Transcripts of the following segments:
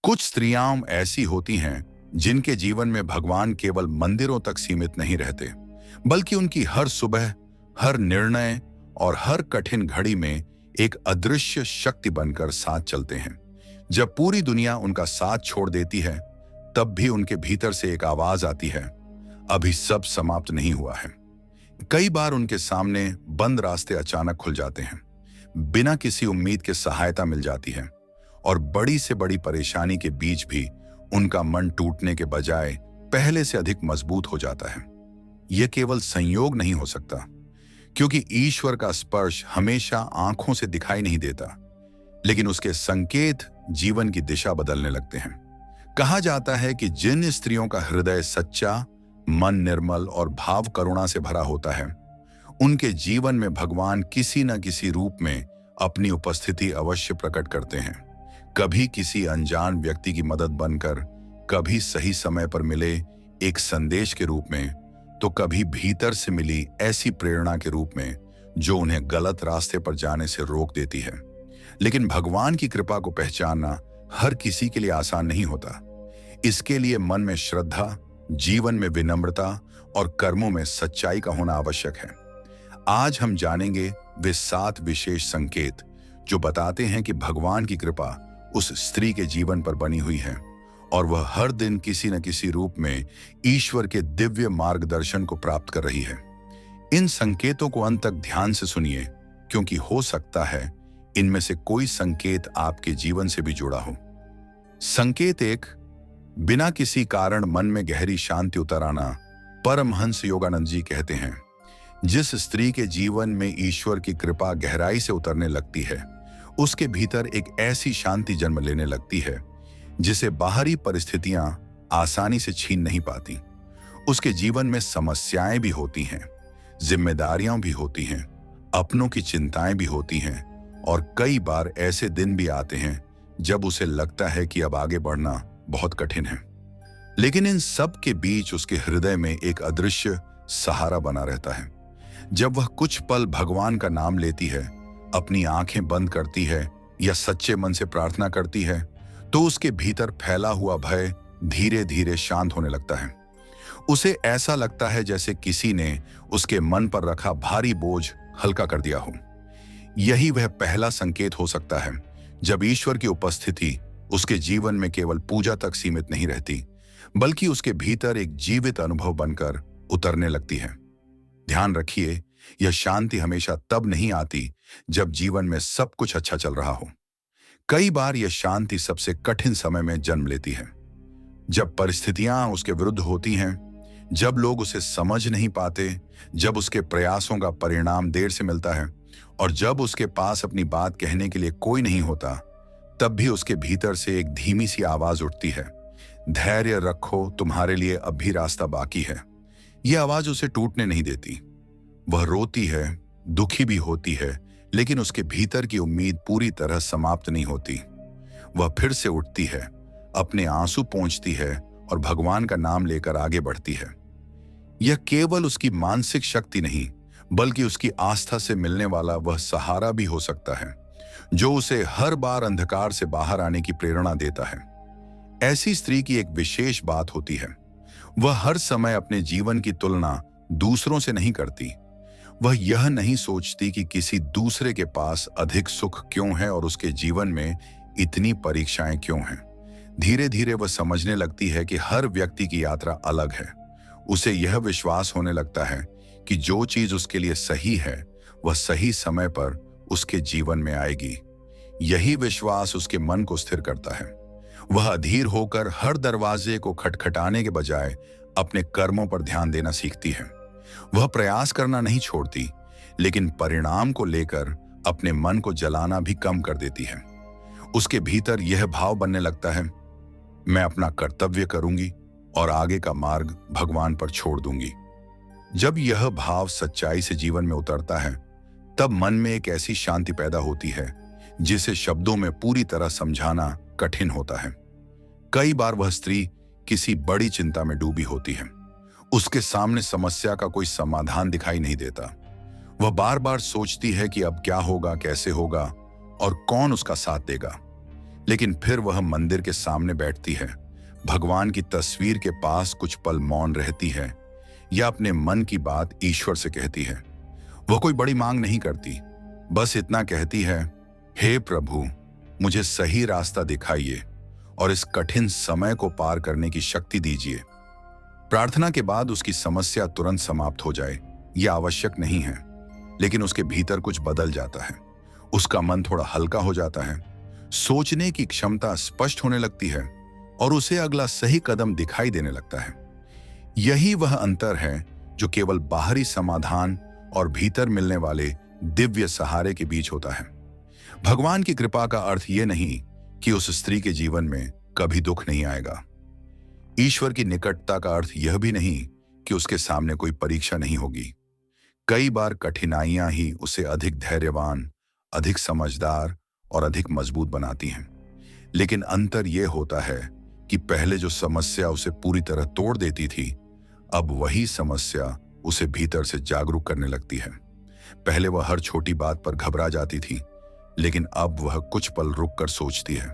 कुछ स्त्रियां ऐसी होती हैं जिनके जीवन में भगवान केवल मंदिरों तक सीमित नहीं रहते, बल्कि उनकी हर सुबह, हर निर्णय और हर कठिन घड़ी में एक अदृश्य शक्ति बनकर साथ चलते हैं। जब पूरी दुनिया उनका साथ छोड़ देती है, तब भी उनके भीतर से एक आवाज आती है, अभी सब समाप्त नहीं हुआ है। कई बार उनके सामने बंद रास्ते अचानक खुल जाते हैं, बिना किसी उम्मीद के सहायता मिल जाती है, और बड़ी से बड़ी परेशानी के बीच भी उनका मन टूटने के बजाय पहले से अधिक मजबूत हो जाता है। यह केवल संयोग नहीं हो सकता, क्योंकि ईश्वर का स्पर्श हमेशा आंखों से दिखाई नहीं देता, लेकिन उसके संकेत जीवन की दिशा बदलने लगते हैं। कहा जाता है कि जिन स्त्रियों का हृदय सच्चा, मन निर्मल और भाव करुणा से भरा होता है, उनके जीवन में भगवान किसी न किसी रूप में अपनी उपस्थिति अवश्य प्रकट करते हैं। कभी किसी अनजान व्यक्ति की मदद बनकर, कभी सही समय पर मिले एक संदेश के रूप में, तो कभी भीतर से मिली ऐसी प्रेरणा के रूप में जो उन्हें गलत रास्ते पर जाने से रोक देती है। लेकिन भगवान की कृपा को पहचानना हर किसी के लिए आसान नहीं होता। इसके लिए मन में श्रद्धा, जीवन में विनम्रता और कर्मों में सच्चाई का होना आवश्यक है। आज हम जानेंगे वे 7 विशेष संकेत जो बताते हैं कि भगवान की कृपा उस स्त्री के जीवन पर बनी हुई है और वह हर दिन किसी न किसी रूप में ईश्वर के दिव्य मार्गदर्शन को प्राप्त कर रही है। इन संकेतों को अंत तक ध्यान से सुनिए, क्योंकि हो सकता है इनमें से कोई संकेत आपके जीवन से भी जुड़ा हो। संकेत 1, बिना किसी कारण मन में गहरी शांति उतर आना। परमहंस योगानंद जी कहते हैं, जिस स्त्री के जीवन में ईश्वर की कृपा गहराई से उतरने लगती है, उसके भीतर एक ऐसी शांति जन्म लेने लगती है जिसे बाहरी परिस्थितियां आसानी से छीन नहीं पाती। उसके जीवन में समस्याएं भी होती हैं, जिम्मेदारियां भी होती हैं, अपनों की चिंताएं भी होती हैं, और कई बार ऐसे दिन भी आते हैं जब उसे लगता है कि अब आगे बढ़ना बहुत कठिन है। लेकिन इन सब के बीच उसके हृदय में एक अदृश्य सहारा बना रहता है। जब वह कुछ पल भगवान का नाम लेती है, अपनी आंखें बंद करती है या सच्चे मन से प्रार्थना करती है, तो उसके भीतर फैला हुआ भय धीरे धीरे शांत होने लगता है। उसे ऐसा लगता है जैसे किसी ने उसके मन पर रखा भारी बोझ हल्का कर दिया हो। यही वह पहला संकेत हो सकता है जब ईश्वर की उपस्थिति उसके जीवन में केवल पूजा तक सीमित नहीं रहती, बल्कि उसके भीतर एक जीवित अनुभव बनकर उतरने लगती है। ध्यान रखिए, यह शांति हमेशा तब नहीं आती जब जीवन में सब कुछ अच्छा चल रहा हो। कई बार यह शांति सबसे कठिन समय में जन्म लेती है, जब परिस्थितियां उसके विरुद्ध होती हैं, जब लोग उसे समझ नहीं पाते, जब उसके प्रयासों का परिणाम देर से मिलता है, और जब उसके पास अपनी बात कहने के लिए कोई नहीं होता। तब भी उसके भीतर से एक धीमी सी आवाज उठती है, धैर्य रखो, तुम्हारे लिए अब भी रास्ता बाकी है। यह आवाज उसे टूटने नहीं देती। वह रोती है, दुखी भी होती है, लेकिन उसके भीतर की उम्मीद पूरी तरह समाप्त नहीं होती। वह फिर से उठती है, अपने आंसू पोंछती है और भगवान का नाम लेकर आगे बढ़ती है। यह केवल उसकी मानसिक शक्ति नहीं, बल्कि उसकी आस्था से मिलने वाला वह सहारा भी हो सकता है जो उसे हर बार अंधकार से बाहर आने की प्रेरणा देता है। ऐसी स्त्री की एक विशेष बात होती है, वह हर समय अपने जीवन की तुलना दूसरों से नहीं करती। वह यह नहीं सोचती कि किसी दूसरे के पास अधिक सुख क्यों है और उसके जीवन में इतनी परीक्षाएं क्यों हैं। धीरे धीरे वह समझने लगती है कि हर व्यक्ति की यात्रा अलग है। उसे यह विश्वास होने लगता है कि जो चीज उसके लिए सही है, वह सही समय पर उसके जीवन में आएगी। यही विश्वास उसके मन को स्थिर करता है। वह अधीर होकर हर दरवाजे को खटखटाने के बजाय अपने कर्मों पर ध्यान देना सीखती है। वह प्रयास करना नहीं छोड़ती, लेकिन परिणाम को लेकर अपने मन को जलाना भी कम कर देती है। उसके भीतर यह भाव बनने लगता है, मैं अपना कर्तव्य करूंगी और आगे का मार्ग भगवान पर छोड़ दूंगी। जब यह भाव सच्चाई से जीवन में उतरता है, तब मन में एक ऐसी शांति पैदा होती है जिसे शब्दों में पूरी तरह समझाना कठिन होता है। कई बार वह स्त्री किसी बड़ी चिंता में डूबी होती है। उसके सामने समस्या का कोई समाधान दिखाई नहीं देता। वह बार बार सोचती है कि अब क्या होगा, कैसे होगा और कौन उसका साथ देगा। लेकिन फिर वह मंदिर के सामने बैठती है, भगवान की तस्वीर के पास कुछ पल मौन रहती है या अपने मन की बात ईश्वर से कहती है। वह कोई बड़ी मांग नहीं करती, बस इतना कहती है, हे प्रभु, मुझे सही रास्ता दिखाइए और इस कठिन समय को पार करने की शक्ति दीजिए। प्रार्थना के बाद उसकी समस्या तुरंत समाप्त हो जाए यह आवश्यक नहीं है, लेकिन उसके भीतर कुछ बदल जाता है। उसका मन थोड़ा हल्का हो जाता है, सोचने की क्षमता स्पष्ट होने लगती है और उसे अगला सही कदम दिखाई देने लगता है। यही वह अंतर है जो केवल बाहरी समाधान और भीतर मिलने वाले दिव्य सहारे के बीच होता है। भगवान की कृपा का अर्थ यह नहीं कि उस स्त्री के जीवन में कभी दुख नहीं आएगा। ईश्वर की निकटता का अर्थ यह भी नहीं कि उसके सामने कोई परीक्षा नहीं होगी। कई बार कठिनाइयां ही उसे अधिक धैर्यवान, अधिक समझदार और अधिक मजबूत बनाती हैं। लेकिन अंतर यह होता है कि पहले जो समस्या उसे पूरी तरह तोड़ देती थी, अब वही समस्या उसे भीतर से जागरूक करने लगती है। पहले वह हर छोटी बात पर घबरा जाती थी, लेकिन अब वह कुछ पल रुककर सोचती है।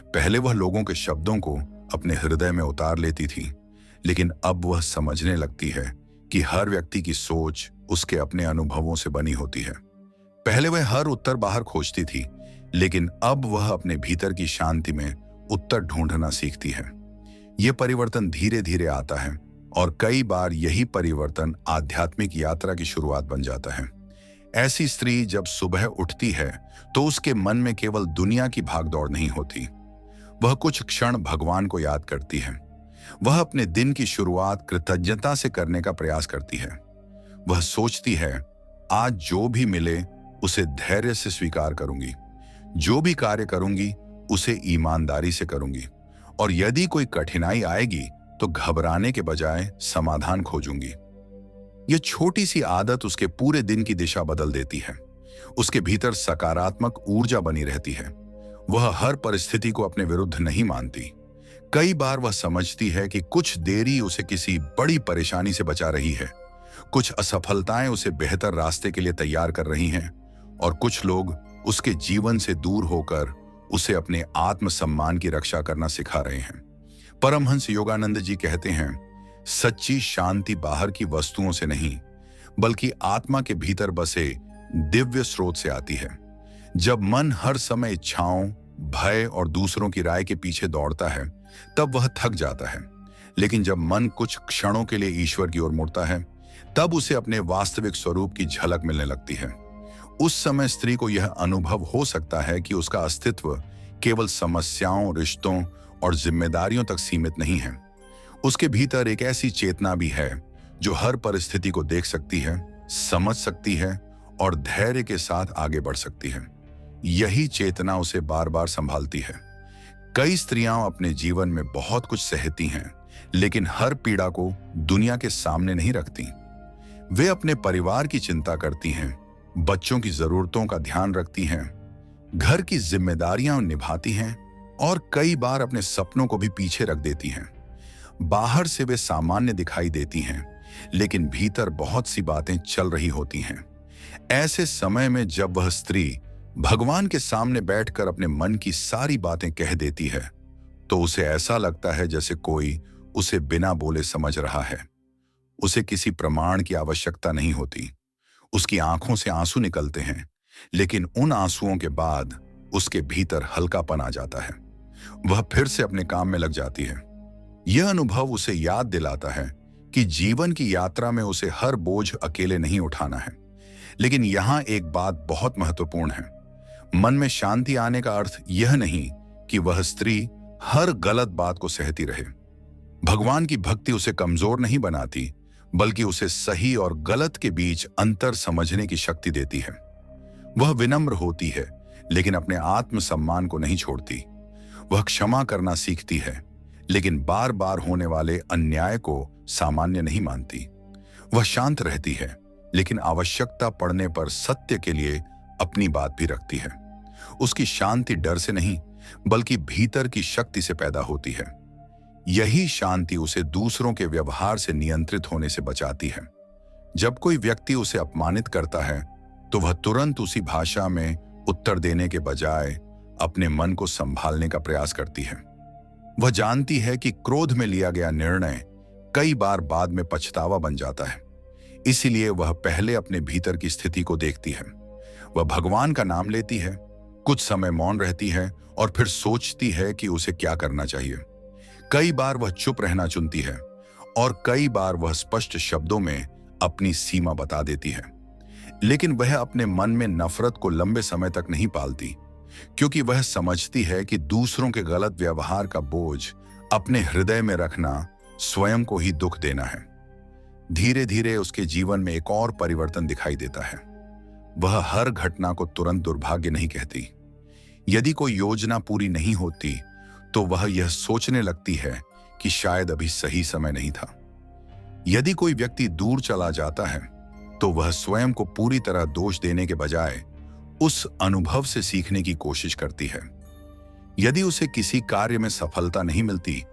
पहले वह लोगों के शब्दों को अपने हृदय में उतार लेती थी, लेकिन अब वह समझने लगती है कि हर व्यक्ति की सोच उसके अपने अनुभवों से बनी होती है। पहले वह हर उत्तर बाहर खोजती थी, लेकिन अब वह अपने भीतर की शांति में उत्तर ढूंढना सीखती है। यह परिवर्तन धीरे धीरे आता है और कई बार यही परिवर्तन आध्यात्मिक यात्रा की शुरुआत बन जाता है। ऐसी स्त्री जब सुबह उठती है तो उसके मन में केवल दुनिया की भागदौड़ नहीं होती। वह कुछ क्षण भगवान को याद करती है। वह अपने दिन की शुरुआत कृतज्ञता से करने का प्रयास करती है। वह सोचती है, आज जो भी मिले उसे धैर्य से स्वीकार करूंगी, जो भी कार्य करूंगी उसे ईमानदारी से करूंगी, और यदि कोई कठिनाई आएगी तो घबराने के बजाय समाधान खोजूंगी। यह छोटी सी आदत उसके पूरे दिन की दिशा बदल देती है। उसके भीतर सकारात्मक ऊर्जा बनी रहती है। वह हर परिस्थिति को अपने विरुद्ध नहीं मानती। कई बार वह समझती है कि कुछ देरी उसे किसी बड़ी परेशानी से बचा रही है, कुछ असफलताएं उसे बेहतर रास्ते के लिए तैयार कर रही हैं, और कुछ लोग उसके जीवन से दूर होकर उसे अपने आत्मसम्मान की रक्षा करना सिखा रहे हैं। परमहंस योगानंद जी कहते हैं, सच्ची शांति बाहर की वस्तुओं से नहीं, बल्कि आत्मा के भीतर बसे दिव्य स्रोत से आती है। जब मन हर समय इच्छाओं, भय और दूसरों की राय के पीछे दौड़ता है, तब वह थक जाता है। लेकिन जब मन कुछ क्षणों के लिए ईश्वर की ओर मुड़ता है, तब उसे अपने वास्तविक स्वरूप की झलक मिलने लगती है। उस समय स्त्री को यह अनुभव हो सकता है कि उसका अस्तित्व केवल समस्याओं, रिश्तों और जिम्मेदारियों तक सीमित नहीं है। उसके भीतर एक ऐसी चेतना भी है जो हर परिस्थिति को देख सकती है, समझ सकती है और धैर्य के साथ आगे बढ़ सकती है। यही चेतना उसे बार बार संभालती है। कई स्त्रियां अपने जीवन में बहुत कुछ सहती हैं, लेकिन हर पीड़ा को दुनिया के सामने नहीं रखती। वे अपने परिवार की चिंता करती हैं, बच्चों की जरूरतों का ध्यान रखती हैं, घर की जिम्मेदारियां निभाती हैं और कई बार अपने सपनों को भी पीछे रख देती हैं। बाहर से वे सामान्य दिखाई देती हैं, लेकिन भीतर बहुत सी बातें चल रही होती हैं। ऐसे समय में जब वह स्त्री भगवान के सामने बैठकर अपने मन की सारी बातें कह देती है, तो उसे ऐसा लगता है जैसे कोई उसे बिना बोले समझ रहा है। उसे किसी प्रमाण की आवश्यकता नहीं होती। उसकी आंखों से आंसू निकलते हैं, लेकिन उन आंसुओं के बाद उसके भीतर हल्कापन आ जाता है। वह फिर से अपने काम में लग जाती है। यह अनुभव उसे याद दिलाता है कि जीवन की यात्रा में उसे हर बोझ अकेले नहीं उठाना है। लेकिन यहाँ एक बात बहुत महत्वपूर्ण है। मन में शांति आने का अर्थ यह नहीं कि वह स्त्री हर गलत बात को सहती रहे। भगवान की भक्ति उसे कमजोर नहीं बनाती, बल्कि उसे सही और गलत के बीच अंतर समझने की शक्ति देती है। वह विनम्र होती है, लेकिन अपने आत्मसम्मान को नहीं छोड़ती। वह क्षमा करना सीखती है, लेकिन बार बार होने वाले अन्याय को सामान्य नहीं मानती। वह शांत रहती है, लेकिन आवश्यकता पड़ने पर सत्य के लिए अपनी बात भी रखती है। उसकी शांति डर से नहीं, बल्कि भीतर की शक्ति से पैदा होती है। यही शांति उसे दूसरों के व्यवहार से नियंत्रित होने से बचाती है। जब कोई व्यक्ति उसे अपमानित करता है, तो वह तुरंत उसी भाषा में उत्तर देने के बजाय अपने मन को संभालने का प्रयास करती है। वह जानती है कि क्रोध में लिया गया निर्णय कई बार बाद में पछतावा बन जाता है। इसीलिए वह पहले अपने भीतर की स्थिति को देखती है। वह भगवान का नाम लेती है, कुछ समय मौन रहती है और फिर सोचती है कि उसे क्या करना चाहिए। कई बार वह चुप रहना चुनती है और कई बार वह स्पष्ट शब्दों में अपनी सीमा बता देती है। लेकिन वह अपने मन में नफरत को लंबे समय तक नहीं पालती, क्योंकि वह समझती है कि दूसरों के गलत व्यवहार का बोझ अपने हृदय में रखना स्वयं को ही दुख देना है। धीरे धीरे उसके जीवन में एक और परिवर्तन दिखाई देता है। वह हर घटना को तुरंत दुर्भाग्य नहीं कहती। यदि कोई योजना पूरी नहीं होती तो वह यह सोचने लगती है कि शायद अभी सही समय नहीं था। यदि कोई व्यक्ति दूर चला जाता है तो वह स्वयं को पूरी तरह दोष देने के बजाय उस अनुभव से सीखने की कोशिश करती है। यदि उसे किसी कार्य में सफलता नहीं मिलती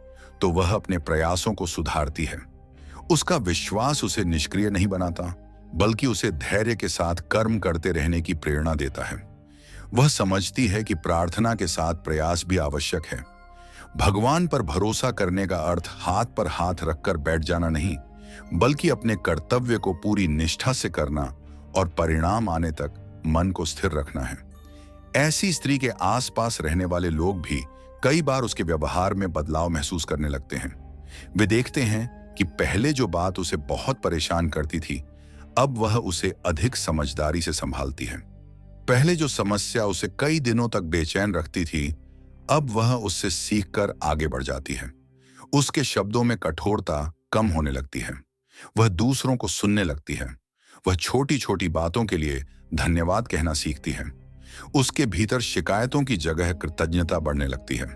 तो वह अपने प्रयासों को सुधारती है। उसका विश्वास उसे निष्क्रिय नहीं बनाता, बल्कि उसे धैर्य के साथ कर्म करते रहने की प्रेरणा देता है। वह समझती है कि प्रार्थना के साथ प्रयास भी आवश्यक है। भगवान पर भरोसा करने का अर्थ हाथ पर हाथ रखकर बैठ जाना नहीं, बल्कि अपने कर्तव्य को पूरी निष्ठा से करना और परिणाम आने तक मन को स्थिर रखना है। ऐसी स्त्री के आसपास रहने वाले लोग भी कई बार उसके व्यवहार में बदलाव महसूस करने लगते हैं। वे देखते हैं कि पहले जो बात उसे बहुत परेशान करती थी, अब वह उसे अधिक समझदारी से संभालती है। पहले जो समस्या उसे कई दिनों तक बेचैन रखती थी, अब वह उससे सीखकर आगे बढ़ जाती है। उसके शब्दों में कठोरता कम होने लगती है। वह दूसरों को सुनने लगती है। वह छोटी छोटी बातों के लिए धन्यवाद कहना सीखती है। उसके भीतर शिकायतों की जगह कृतज्ञता बढ़ने लगती है।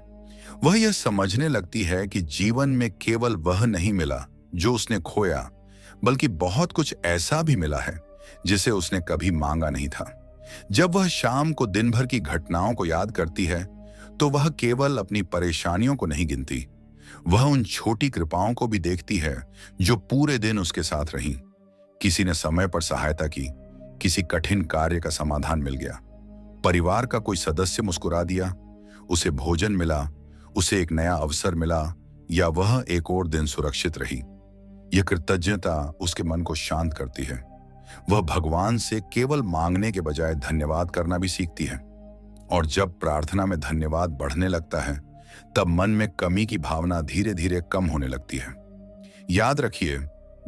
वह यह समझने लगती है कि जीवन में केवल वह नहीं मिला जो उसने खोया, बल्कि बहुत कुछ ऐसा भी मिला है जिसे उसने कभी मांगा नहीं था। जब वह शाम को दिन भर की घटनाओं को याद करती है तो वह केवल अपनी परेशानियों को नहीं गिनती, वह उन छोटी कृपाओं को भी देखती है जो पूरे दिन उसके साथ रहीं। किसी ने समय पर सहायता की, किसी कठिन कार्य का समाधान मिल गया, परिवार का कोई सदस्य मुस्कुरा दिया, उसे भोजन मिला, उसे एक नया अवसर मिला, या वह एक और दिन सुरक्षित रही। यह कृतज्ञता उसके मन को शांत करती है। वह भगवान से केवल मांगने के बजाय धन्यवाद करना भी सीखती है। और जब प्रार्थना में धन्यवाद बढ़ने लगता है, तब मन में कमी की भावना धीरे धीरे कम होने लगती है। याद रखिए,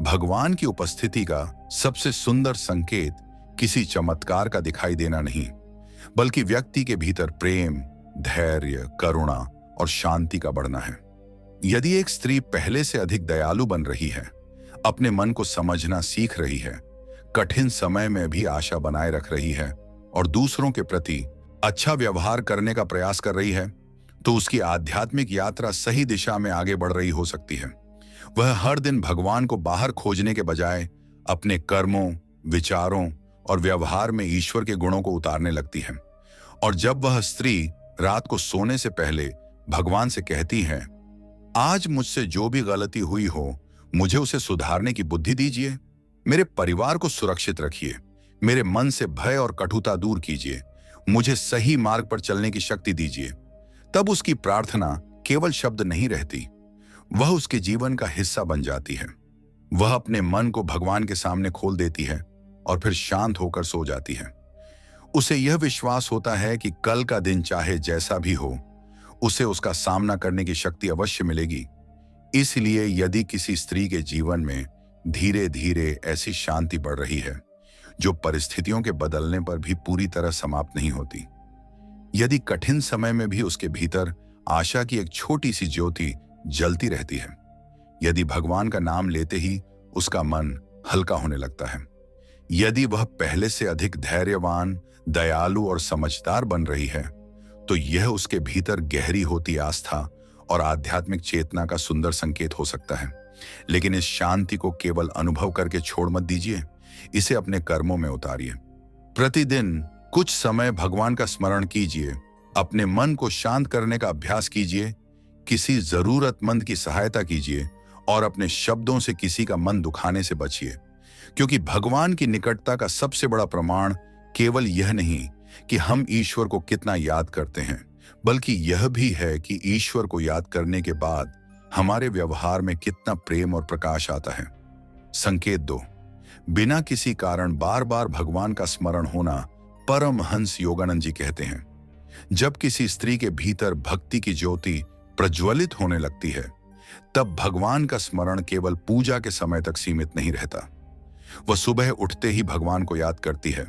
भगवान की उपस्थिति का सबसे सुंदर संकेत किसी चमत्कार का दिखाई देना नहीं, बल्कि व्यक्ति के भीतर प्रेम, धैर्य, करुणा और शांति का बढ़ना है। यदि एक स्त्री पहले से अधिक दयालु बन रही है, अपने मन को समझना सीख रही है, कठिन समय में भी आशा बनाए रख रही है और दूसरों के प्रति अच्छा व्यवहार करने का प्रयास कर रही है, तो उसकी आध्यात्मिक यात्रा सही दिशा में आगे बढ़ रही हो सकती है। वह हर दिन भगवान को बाहर खोजने के बजाय अपने कर्मों, विचारों और व्यवहार में ईश्वर के गुणों को उतारने लगती है। और जब वह स्त्री रात को सोने से पहले भगवान से कहती है, आज मुझसे जो भी गलती हुई हो, मुझे उसे सुधारने की बुद्धि दीजिए, मेरे परिवार को सुरक्षित रखिए, मेरे मन से भय और कटुता दूर कीजिए, मुझे सही मार्ग पर चलने की शक्ति दीजिए, तब उसकी प्रार्थना केवल शब्द नहीं रहती, वह उसके जीवन का हिस्सा बन जाती है। वह अपने मन को भगवान के सामने खोल देती है और फिर शांत होकर सो जाती है। उसे यह विश्वास होता है कि कल का दिन चाहे जैसा भी हो, उसे उसका सामना करने की शक्ति अवश्य मिलेगी। इसलिए यदि किसी स्त्री के जीवन में धीरे धीरे ऐसी शांति बढ़ रही है जो परिस्थितियों के बदलने पर भी पूरी तरह समाप्त नहीं होती, यदि कठिन समय में भी उसके भीतर आशा की एक छोटी सी ज्योति जलती रहती है, यदि भगवान का नाम लेते ही उसका मन हल्का होने लगता है, यदि वह पहले से अधिक धैर्यवान, दयालु और समझदार बन रही है, तो यह उसके भीतर गहरी होती आस्था और आध्यात्मिक चेतना का सुंदर संकेत हो सकता है। लेकिन इस शांति को केवल अनुभव करके छोड़ मत दीजिए, इसे अपने कर्मों में उतारिए। प्रतिदिन कुछ समय भगवान का स्मरण कीजिए, अपने मन को शांत करने का अभ्यास कीजिए, किसी जरूरतमंद की सहायता कीजिए और अपने शब्दों से किसी का मन दुखाने से बचिए। क्योंकि भगवान की निकटता का सबसे बड़ा प्रमाण केवल यह नहीं कि हम ईश्वर को कितना याद करते हैं, बल्कि यह भी है कि ईश्वर को याद करने के बाद हमारे व्यवहार में कितना प्रेम और प्रकाश आता है। संकेत 2, बिना किसी कारण बार बार भगवान का स्मरण होना। परमहंस योगानंद जी कहते हैं, जब किसी स्त्री के भीतर भक्ति की ज्योति प्रज्वलित होने लगती है, तब भगवान का स्मरण केवल पूजा के समय तक सीमित नहीं रहता। वह सुबह उठते ही भगवान को याद करती है।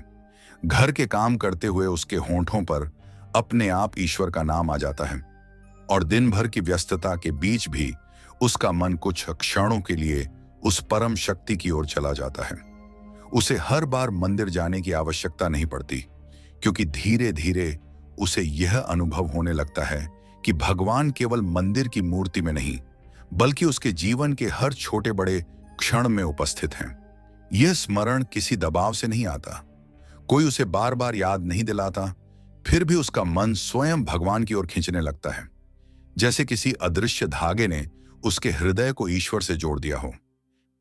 घर के काम करते हुए उसके होंठों पर अपने आप ईश्वर का नाम आ जाता है और दिन भर की व्यस्तता के बीच भी उसका मन कुछ क्षणों के लिए उस परम शक्ति की ओर चला जाता है। उसे हर बार मंदिर जाने की आवश्यकता नहीं पड़ती, क्योंकि धीरे धीरे उसे यह अनुभव होने लगता है कि भगवान केवल मंदिर की मूर्ति में नहीं, बल्कि उसके जीवन के हर छोटे बड़े क्षण में उपस्थित हैं। यह स्मरण किसी दबाव से नहीं आता, कोई उसे बार बार याद नहीं दिलाता, फिर भी उसका मन स्वयं भगवान की ओर खींचने लगता है, जैसे किसी अदृश्य धागे ने उसके हृदय को ईश्वर से जोड़ दिया हो।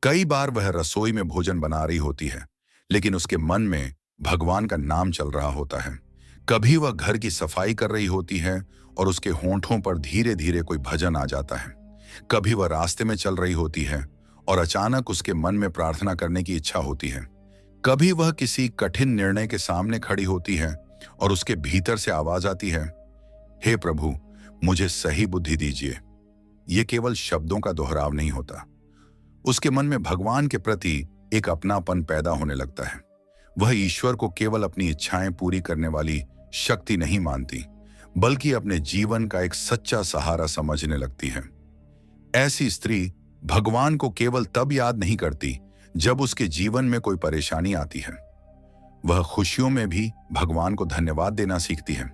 कई बार वह रसोई में भोजन बना रही होती है, लेकिन उसके मन में भगवान का नाम चल रहा होता है। कभी वह घर की सफाई कर रही होती है और उसके होंठों पर धीरे धीरे कोई भजन आ जाता है। कभी वह रास्ते में चल रही होती है और अचानक उसके मन में प्रार्थना करने की इच्छा होती है। कभी वह किसी कठिन निर्णय के सामने खड़ी होती है और उसके भीतर से आवाज आती है, हे प्रभु, मुझे सही बुद्धि दीजिए। यह केवल शब्दों का दोहराव नहीं होता, उसके मन में भगवान के प्रति एक अपनापन पैदा होने लगता है। वह ईश्वर को केवल अपनी इच्छाएं पूरी करने वाली शक्ति नहीं मानती, बल्कि अपने जीवन का एक सच्चा सहारा समझने लगती है। ऐसी स्त्री भगवान को केवल तब याद नहीं करती जब उसके जीवन में कोई परेशानी आती है। वह खुशियों में भी भगवान को धन्यवाद देना सीखती है।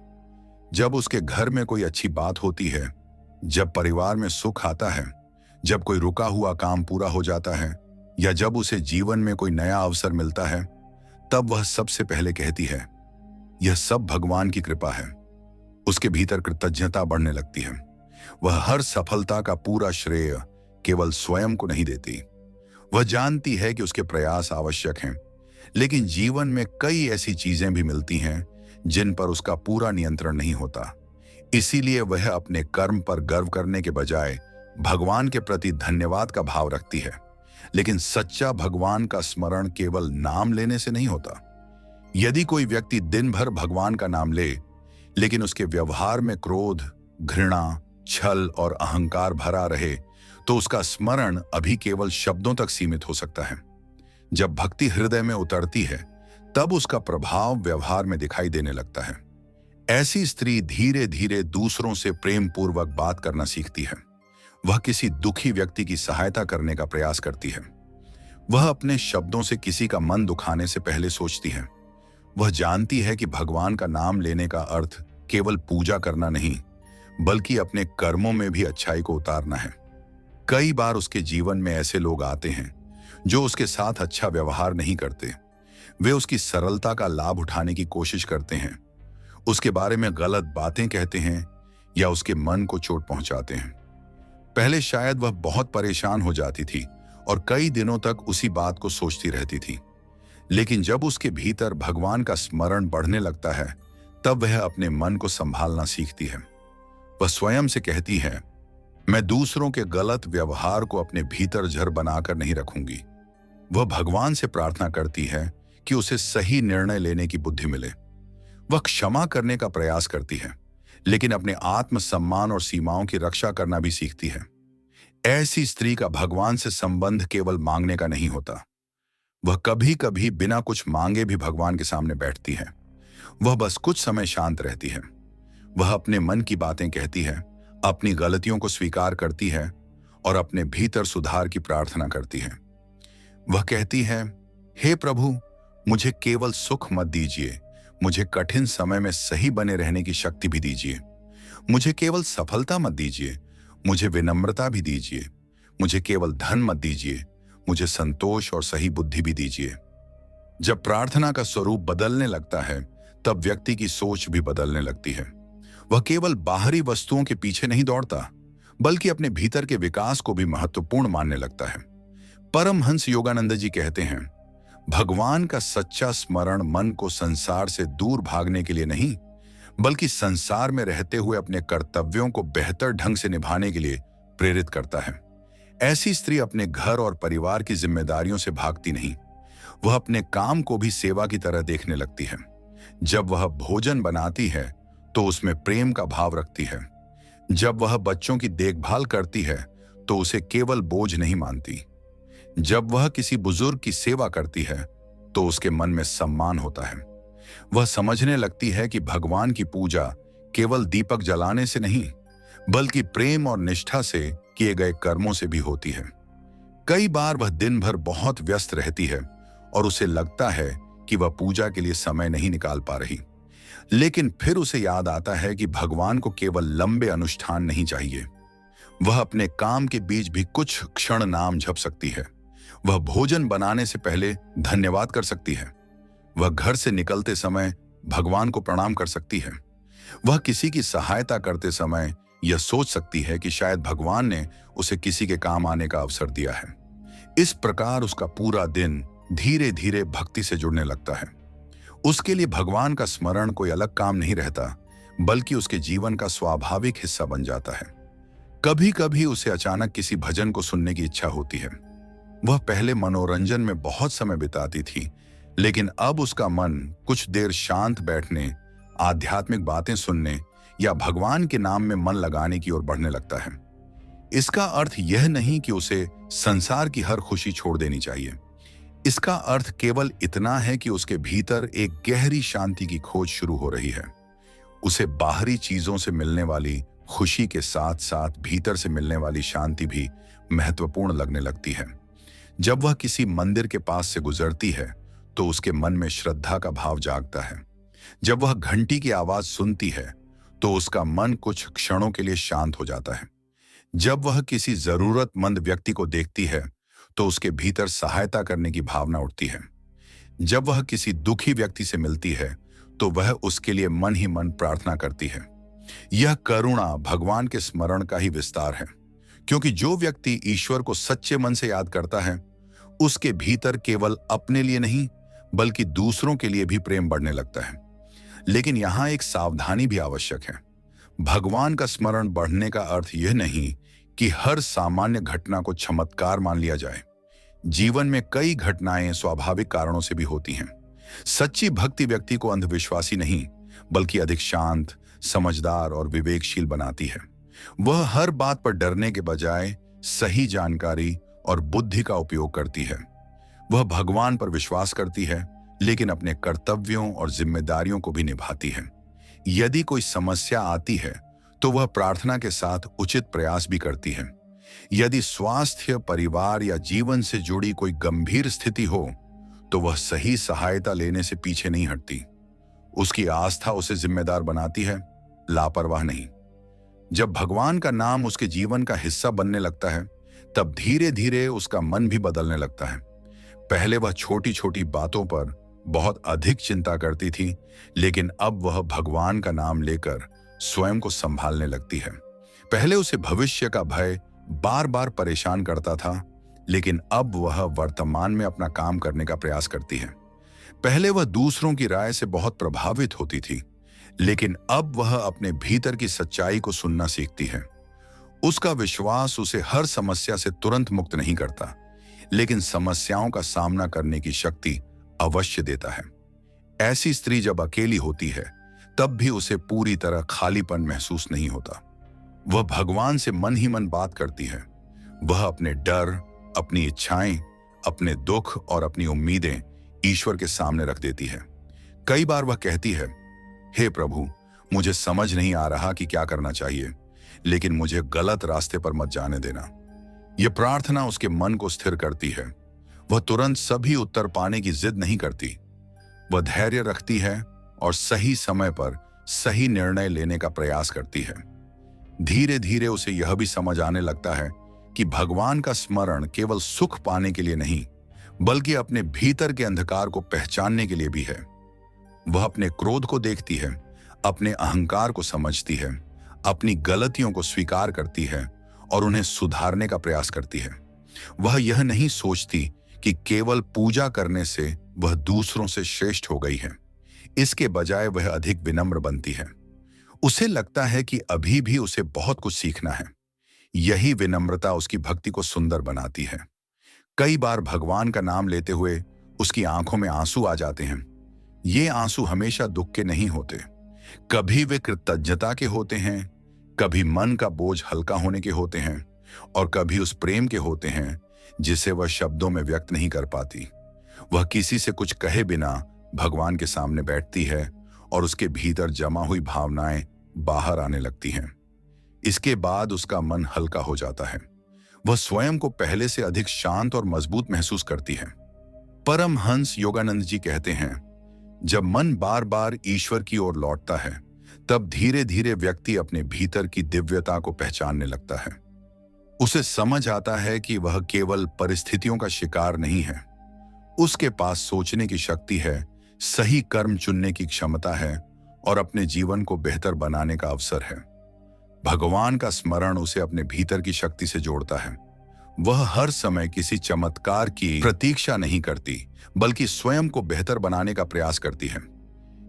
जब उसके घर में कोई अच्छी बात होती है, जब परिवार में सुख आता है, जब कोई रुका हुआ काम पूरा हो जाता है, या जब उसे जीवन में कोई नया अवसर मिलता है, तब वह सबसे पहले कहती है, यह सब भगवान की कृपा है। उसके भीतर कृतज्ञता बढ़ने लगती है। वह हर सफलता का पूरा श्रेय केवल स्वयं को नहीं देती। वह जानती है कि उसके प्रयास आवश्यक हैं, लेकिन जीवन में कई ऐसी चीजें भी मिलती हैं जिन पर उसका पूरा नियंत्रण नहीं होता। इसीलिए वह अपने कर्म पर गर्व करने के बजाय भगवान के प्रति धन्यवाद का भाव रखती है। लेकिन सच्चा भगवान का स्मरण केवल नाम लेने से नहीं होता। यदि कोई व्यक्ति दिन भर भगवान का नाम ले, लेकिन उसके व्यवहार में क्रोध, घृणा, छल और अहंकार भरा रहे, तो उसका स्मरण अभी केवल शब्दों तक सीमित हो सकता है। जब भक्ति हृदय में उतरती है, तब उसका प्रभाव व्यवहार में दिखाई देने लगता है। ऐसी स्त्री धीरे धीरे दूसरों से प्रेम पूर्वक बात करना सीखती है। वह किसी दुखी व्यक्ति की सहायता करने का प्रयास करती है। वह अपने शब्दों से किसी का मन दुखाने से पहले सोचती है। वह जानती है कि भगवान का नाम लेने का अर्थ केवल पूजा करना नहीं, बल्कि अपने कर्मों में भी अच्छाई को उतारना है। कई बार उसके जीवन में ऐसे लोग आते हैं जो उसके साथ अच्छा व्यवहार नहीं करते। वे उसकी सरलता का लाभ उठाने की कोशिश करते हैं, उसके बारे में गलत बातें कहते हैं या उसके मन को चोट पहुंचाते हैं। पहले शायद वह बहुत परेशान हो जाती थी और कई दिनों तक उसी बात को सोचती रहती थी, लेकिन जब उसके भीतर भगवान का स्मरण बढ़ने लगता है, तब वह अपने मन को संभालना सीखती है। वह स्वयं से कहती है, मैं दूसरों के गलत व्यवहार को अपने भीतर जड़ बनाकर नहीं रखूंगी। वह भगवान से प्रार्थना करती है कि उसे सही निर्णय लेने की बुद्धि मिले। वह क्षमा करने का प्रयास करती है, लेकिन अपने आत्मसम्मान और सीमाओं की रक्षा करना भी सीखती है। ऐसी स्त्री का भगवान से संबंध केवल मांगने का नहीं होता। वह कभी कभी बिना कुछ मांगे भी भगवान के सामने बैठती है। वह बस कुछ समय शांत रहती है। वह अपने मन की बातें कहती है, अपनी गलतियों को स्वीकार करती है और अपने भीतर सुधार की प्रार्थना करती है। वह कहती है, हे प्रभु, मुझे केवल सुख मत दीजिए, मुझे कठिन समय में सही बने रहने की शक्ति भी दीजिए। मुझे केवल सफलता मत दीजिए, मुझे विनम्रता भी दीजिए। मुझे केवल धन मत दीजिए, मुझे संतोष और सही बुद्धि भी दीजिए। जब प्रार्थना का स्वरूप बदलने लगता है, तब व्यक्ति की सोच भी बदलने लगती है। वह केवल बाहरी वस्तुओं के पीछे नहीं दौड़ता, बल्कि अपने भीतर के विकास को भी महत्वपूर्ण मानने लगता है। परमहंस योगानंद जी कहते हैं, भगवान का सच्चा स्मरण मन को संसार से दूर भागने के लिए नहीं, बल्कि संसार में रहते हुए अपने कर्तव्यों को बेहतर ढंग से निभाने के लिए प्रेरित करता है। ऐसी स्त्री अपने घर और परिवार की जिम्मेदारियों से भागती नहीं, वह अपने काम को भी सेवा की तरह देखने लगती है। जब वह भोजन बनाती है तो उसमें प्रेम का भाव रखती है। जब वह बच्चों की देखभाल करती है तो उसे केवल बोझ नहीं मानती। जब वह किसी बुजुर्ग की सेवा करती है तो उसके मन में सम्मान होता है। वह समझने लगती है कि भगवान की पूजा केवल दीपक जलाने से नहीं, बल्कि प्रेम और निष्ठा से किए गए कर्मों से भी होती है। कई बार वह दिन भर बहुत व्यस्त रहती है और उसे लगता है कि वह पूजा के लिए समय नहीं निकाल पा रही। लेकिन फिर उसे याद आता है कि भगवान को केवल लंबे अनुष्ठान नहीं चाहिए। वह अपने काम के बीच भी कुछ क्षण नाम जप सकती है। वह भोजन बनाने से पहले धन्यवाद कर सकती है। वह घर से निकलते समय भगवान को प्रणाम कर सकती है। वह किसी की सहायता करते समय यह सोच सकती है कि शायद भगवान ने उसे किसी के काम आने का अवसर दिया है। इस प्रकार उसका पूरा दिन धीरे धीरे भक्ति से जुड़ने लगता है। उसके लिए भगवान का स्मरण कोई अलग काम नहीं रहता, बल्कि उसके जीवन का स्वाभाविक हिस्सा बन जाता है। कभी कभी उसे अचानक किसी भजन को सुनने की इच्छा होती है। वह पहले मनोरंजन में बहुत समय बिताती थी, लेकिन अब उसका मन कुछ देर शांत बैठने, आध्यात्मिक बातें सुनने या भगवान के नाम में मन लगाने की ओर बढ़ने लगता है। इसका अर्थ यह नहीं कि उसे संसार की हर खुशी छोड़ देनी चाहिए। इसका अर्थ केवल इतना है कि उसके भीतर एक गहरी शांति की खोज शुरू हो रही है। उसे बाहरी चीजों से मिलने वाली खुशी के साथ साथ भीतर से मिलने वाली शांति भी महत्वपूर्ण लगने लगती है। जब वह किसी मंदिर के पास से गुजरती है तो उसके मन में श्रद्धा का भाव जागता है। जब वह घंटी की आवाज सुनती है तो उसका मन कुछ क्षणों के लिए शांत हो जाता है। जब वह किसी जरूरतमंद व्यक्ति को देखती है तो उसके भीतर सहायता करने की भावना उठती है। जब वह किसी दुखी व्यक्ति से मिलती है तो वह उसके लिए मन ही मन प्रार्थना करती है। यह करुणा भगवान के स्मरण का ही विस्तार है, क्योंकि जो व्यक्ति ईश्वर को सच्चे मन से याद करता है उसके भीतर केवल अपने लिए नहीं बल्कि दूसरों के लिए भी प्रेम बढ़ने लगता है। लेकिन यहाँ एक सावधानी भी आवश्यक है। भगवान का स्मरण बढ़ने का अर्थ यह नहीं कि हर सामान्य घटना को चमत्कार मान लिया जाए। जीवन में कई घटनाएं स्वाभाविक कारणों से भी होती हैं। सच्ची भक्ति व्यक्ति को अंधविश्वासी नहीं बल्कि अधिक शांत, समझदार और विवेकशील बनाती है। वह हर बात पर डरने के बजाय सही जानकारी और बुद्धि का उपयोग करती है। वह भगवान पर विश्वास करती है, लेकिन अपने कर्तव्यों और जिम्मेदारियों को भी निभाती है। यदि कोई समस्या आती है तो वह प्रार्थना के साथ उचित प्रयास भी करती है। यदि स्वास्थ्य, परिवार या जीवन से जुड़ी कोई गंभीर स्थिति हो तो वह सही सहायता लेने से पीछे नहीं हटती। उसकी आस्था उसे जिम्मेदार बनाती है, लापरवाह नहीं। जब भगवान का नाम उसके जीवन का हिस्सा बनने लगता है तब धीरे धीरे उसका मन भी बदलने लगता है। पहले वह छोटी छोटी बातों पर बहुत अधिक चिंता करती थी, लेकिन अब वह भगवान का नाम लेकर स्वयं को संभालने लगती है। पहले उसे भविष्य का भय बार बार परेशान करता था, लेकिन अब वह वर्तमान में अपना काम करने का प्रयास करती है। पहले वह दूसरों की राय से बहुत प्रभावित होती थी, लेकिन अब वह अपने भीतर की सच्चाई को सुनना सीखती है। उसका विश्वास उसे हर समस्या से तुरंत मुक्त नहीं करता, लेकिन समस्याओं का सामना करने की शक्ति अवश्य देता है। ऐसी स्त्री जब अकेली होती है तब भी उसे पूरी तरह खालीपन महसूस नहीं होता। वह भगवान से मन ही मन बात करती है। वह अपने डर, अपनी इच्छाएं, अपने दुख और अपनी उम्मीदें ईश्वर के सामने रख देती है। कई बार वह कहती है, हे प्रभु, मुझे समझ नहीं आ रहा कि क्या करना चाहिए, लेकिन मुझे गलत रास्ते पर मत जाने देना। यह प्रार्थना उसके मन को स्थिर करती है। वह तुरंत सभी उत्तर पाने की जिद नहीं करती। वह धैर्य रखती है और सही समय पर सही निर्णय लेने का प्रयास करती है। धीरे धीरे उसे यह भी समझ आने लगता है कि भगवान का स्मरण केवल सुख पाने के लिए नहीं, बल्कि अपने भीतर के अंधकार को पहचानने के लिए भी है। वह अपने क्रोध को देखती है, अपने अहंकार को समझती है, अपनी गलतियों को स्वीकार करती है और उन्हें सुधारने का प्रयास करती है। वह यह नहीं सोचती कि केवल पूजा करने से वह दूसरों से श्रेष्ठ हो गई है। इसके बजाय वह अधिक विनम्र बनती है। उसे लगता है कि अभी भी उसे बहुत कुछ सीखना है। यही विनम्रता उसकी भक्ति को सुंदर बनाती है। कई बार भगवान का नाम लेते हुए उसकी आंखों में आंसू आ जाते हैं। ये आंसू हमेशा दुख के नहीं होते। कभी वे कृतज्ञता के होते हैं, कभी मन का बोझ हल्का होने के होते हैं, और कभी उस प्रेम के होते हैं जिसे वह शब्दों में व्यक्त नहीं कर पाती। वह किसी से कुछ कहे बिना भगवान के सामने बैठती है और उसके भीतर जमा हुई भावनाएं बाहर आने लगती हैं। इसके बाद उसका मन हल्का हो जाता है। वह स्वयं को पहले से अधिक शांत और मजबूत महसूस करती है। परमहंस योगानंद जी कहते हैं, जब मन बार बार ईश्वर की ओर लौटता है, तब धीरे धीरे व्यक्ति अपने भीतर की दिव्यता को पहचानने लगता है। उसे समझ आता है कि वह केवल परिस्थितियों का शिकार नहीं है। उसके पास सोचने की शक्ति है, सही कर्म चुनने की क्षमता है और अपने जीवन को बेहतर बनाने का अवसर है। भगवान का स्मरण उसे अपने भीतर की शक्ति से जोड़ता है। वह हर समय किसी चमत्कार की प्रतीक्षा नहीं करती, बल्कि स्वयं को बेहतर बनाने का प्रयास करती है।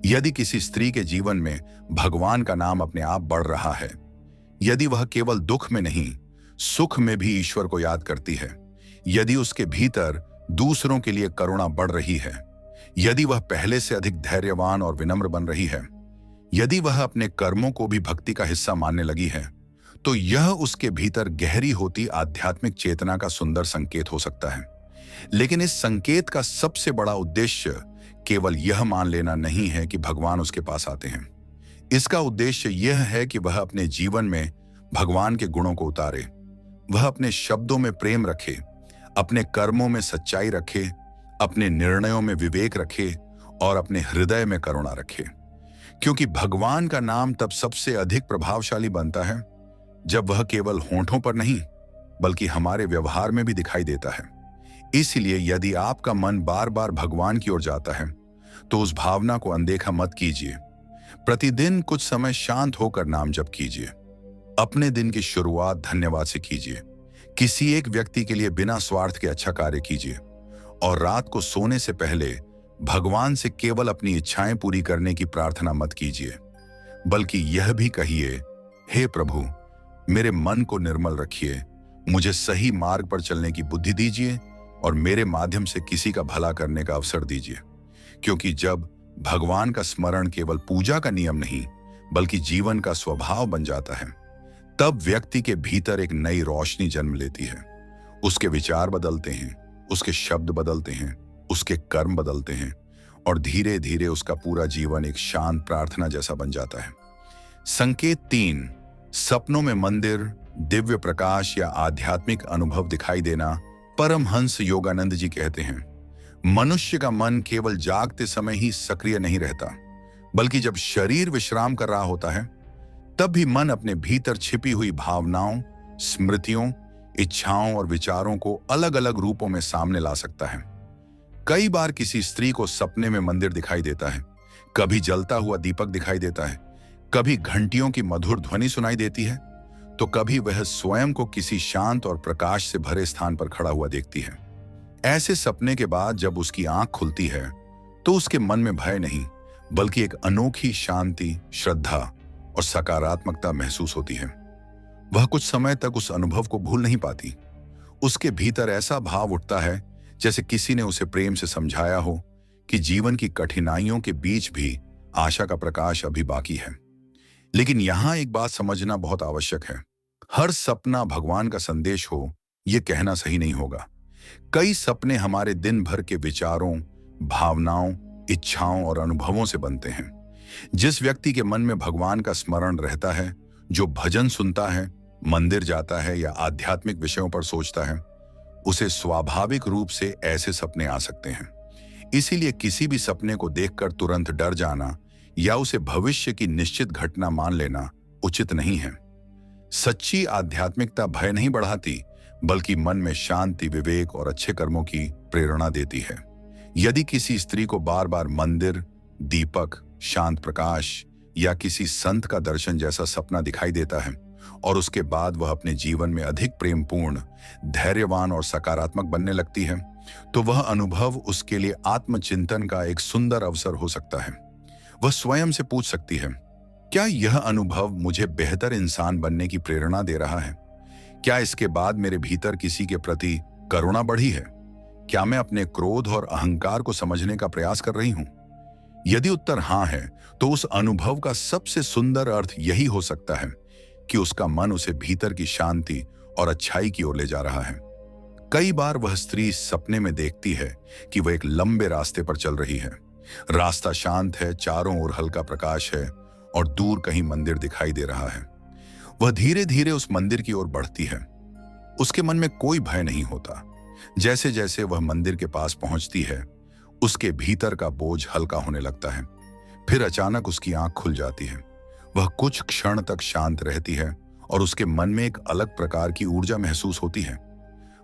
यदि किसी स्त्री के जीवन में भगवान का नाम अपने आप बढ़ रहा है, यदि वह केवल दुख में नहीं, सुख में भी ईश्वर को याद करती है, यदि उसके भीतर दूसरों के लिए करुणा बढ़ रही है, यदि वह पहले से अधिक धैर्यवान और विनम्र बन रही है, यदि वह अपने कर्मों को भी भक्ति का हिस्सा मानने लगी है, तो यह उसके भीतर गहरी होती आध्यात्मिक चेतना का सुंदर संकेत हो सकता है। लेकिन इस संकेत का सबसे बड़ा उद्देश्य केवल यह मान लेना नहीं है कि भगवान उसके पास आते हैं। इसका उद्देश्य यह है कि वह अपने जीवन में भगवान के गुणों को उतारे। वह अपने शब्दों में प्रेम रखे, अपने कर्मों में सच्चाई रखे, अपने निर्णयों में विवेक रखे और अपने हृदय में करुणा रखे। क्योंकि भगवान का नाम तब सबसे अधिक प्रभावशाली बनता है जब वह केवल होंठों पर नहीं, बल्कि हमारे व्यवहार में भी दिखाई देता है। इसलिए यदि आपका मन बार बार भगवान की ओर जाता है, तो उस भावना को अनदेखा मत कीजिए। प्रतिदिन कुछ समय शांत होकर नाम जप कीजिए। अपने दिन की शुरुआत धन्यवाद से कीजिए। किसी एक व्यक्ति के लिए बिना स्वार्थ के अच्छा कार्य कीजिए। और रात को सोने से पहले भगवान से केवल अपनी इच्छाएं पूरी करने की प्रार्थना मत कीजिए, बल्कि यह भी कहिए, हे प्रभु, मेरे मन को निर्मल रखिए, मुझे सही मार्ग पर चलने की बुद्धि दीजिए और मेरे माध्यम से किसी का भला करने का अवसर दीजिए। क्योंकि जब भगवान का स्मरण केवल पूजा का नियम नहीं, बल्कि जीवन का स्वभाव बन जाता है, तब व्यक्ति के भीतर एक नई रोशनी जन्म लेती है। उसके विचार बदलते हैं, उसके शब्द बदलते हैं, उसके कर्म बदलते हैं और धीरे धीरे उसका पूरा जीवन एक शांत प्रार्थना जैसा बन जाता है। संकेत 3, सपनों में मंदिर, दिव्य प्रकाश या आध्यात्मिक अनुभव दिखाई देना। परमहंस योगानंद जी कहते हैं, मनुष्य का मन केवल जागते समय ही सक्रिय नहीं रहता, बल्कि जब शरीर विश्राम कर रहा होता है, तब भी मन अपने भीतर छिपी हुई भावनाओं, स्मृतियों, इच्छाओं और विचारों को अलग अलग रूपों में सामने ला सकता है। कई बार किसी स्त्री को सपने में मंदिर दिखाई देता है, कभी जलता हुआ दीपक दिखाई देता है, कभी घंटियों की मधुर ध्वनि सुनाई देती है, तो कभी वह स्वयं को किसी शांत और प्रकाश से भरे स्थान पर खड़ा हुआ देखती है। ऐसे सपने के बाद जब उसकी आंख खुलती है, तो उसके मन में भय नहीं, बल्कि एक अनोखी शांति, श्रद्धा और सकारात्मकता महसूस होती है। वह कुछ समय तक उस अनुभव को भूल नहीं पाती। उसके भीतर ऐसा भाव उठता है जैसे किसी ने उसे प्रेम से समझाया हो कि जीवन की कठिनाइयों के बीच भी आशा का प्रकाश अभी बाकी है। लेकिन यहां एक बात समझना बहुत आवश्यक है। हर सपना भगवान का संदेश हो, यह कहना सही नहीं होगा। कई सपने हमारे दिन भर के विचारों, भावनाओं, इच्छाओं और अनुभवों से बनते हैं। जिस व्यक्ति के मन में भगवान का स्मरण रहता है, जो भजन सुनता है, मंदिर जाता है या आध्यात्मिक विषयों पर सोचता है, उसे स्वाभाविक रूप से ऐसे सपने आ सकते हैं। इसीलिए किसी भी सपने को देखकर तुरंत डर जाना या उसे भविष्य की निश्चित घटना मान लेना उचित नहीं है। सच्ची आध्यात्मिकता भय नहीं बढ़ाती, बल्कि मन में शांति, विवेक और अच्छे कर्मों की प्रेरणा देती है। यदि किसी स्त्री को बार बार मंदिर, दीपक, शांत प्रकाश या किसी संत का दर्शन जैसा सपना दिखाई देता है और उसके बाद वह अपने जीवन में अधिक प्रेमपूर्ण, धैर्यवान और सकारात्मक बनने लगती है, तो वह अनुभव उसके लिए आत्मचिंतन का एक सुंदर अवसर हो सकता है। वह स्वयं से पूछ सकती है, क्या यह अनुभव मुझे बेहतर इंसान बनने की प्रेरणा दे रहा है? क्या इसके बाद मेरे भीतर किसी के प्रति करुणा बढ़ी है? क्या मैं अपने क्रोध और अहंकार को समझने का प्रयास कर रही हूं? यदि उत्तर हाँ है, तो उस अनुभव का सबसे सुंदर अर्थ यही हो सकता है कि उसका मन उसे भीतर की शांति और अच्छाई की ओर ले जा रहा है। कई बार वह स्त्री सपने में देखती है कि वह एक लंबे रास्ते पर चल रही है। रास्ता शांत है, चारों ओर हल्का प्रकाश है और दूर कहीं मंदिर दिखाई दे रहा है। वह धीरे धीरे उस मंदिर की ओर बढ़ती है। उसके मन में कोई भय नहीं होता। जैसे जैसे वह मंदिर के पास पहुंचती है, उसके भीतर का बोझ हल्का होने लगता है। फिर अचानक उसकी आंख खुल जाती है। वह कुछ क्षण तक शांत रहती है और उसके मन में एक अलग प्रकार की ऊर्जा महसूस होती है।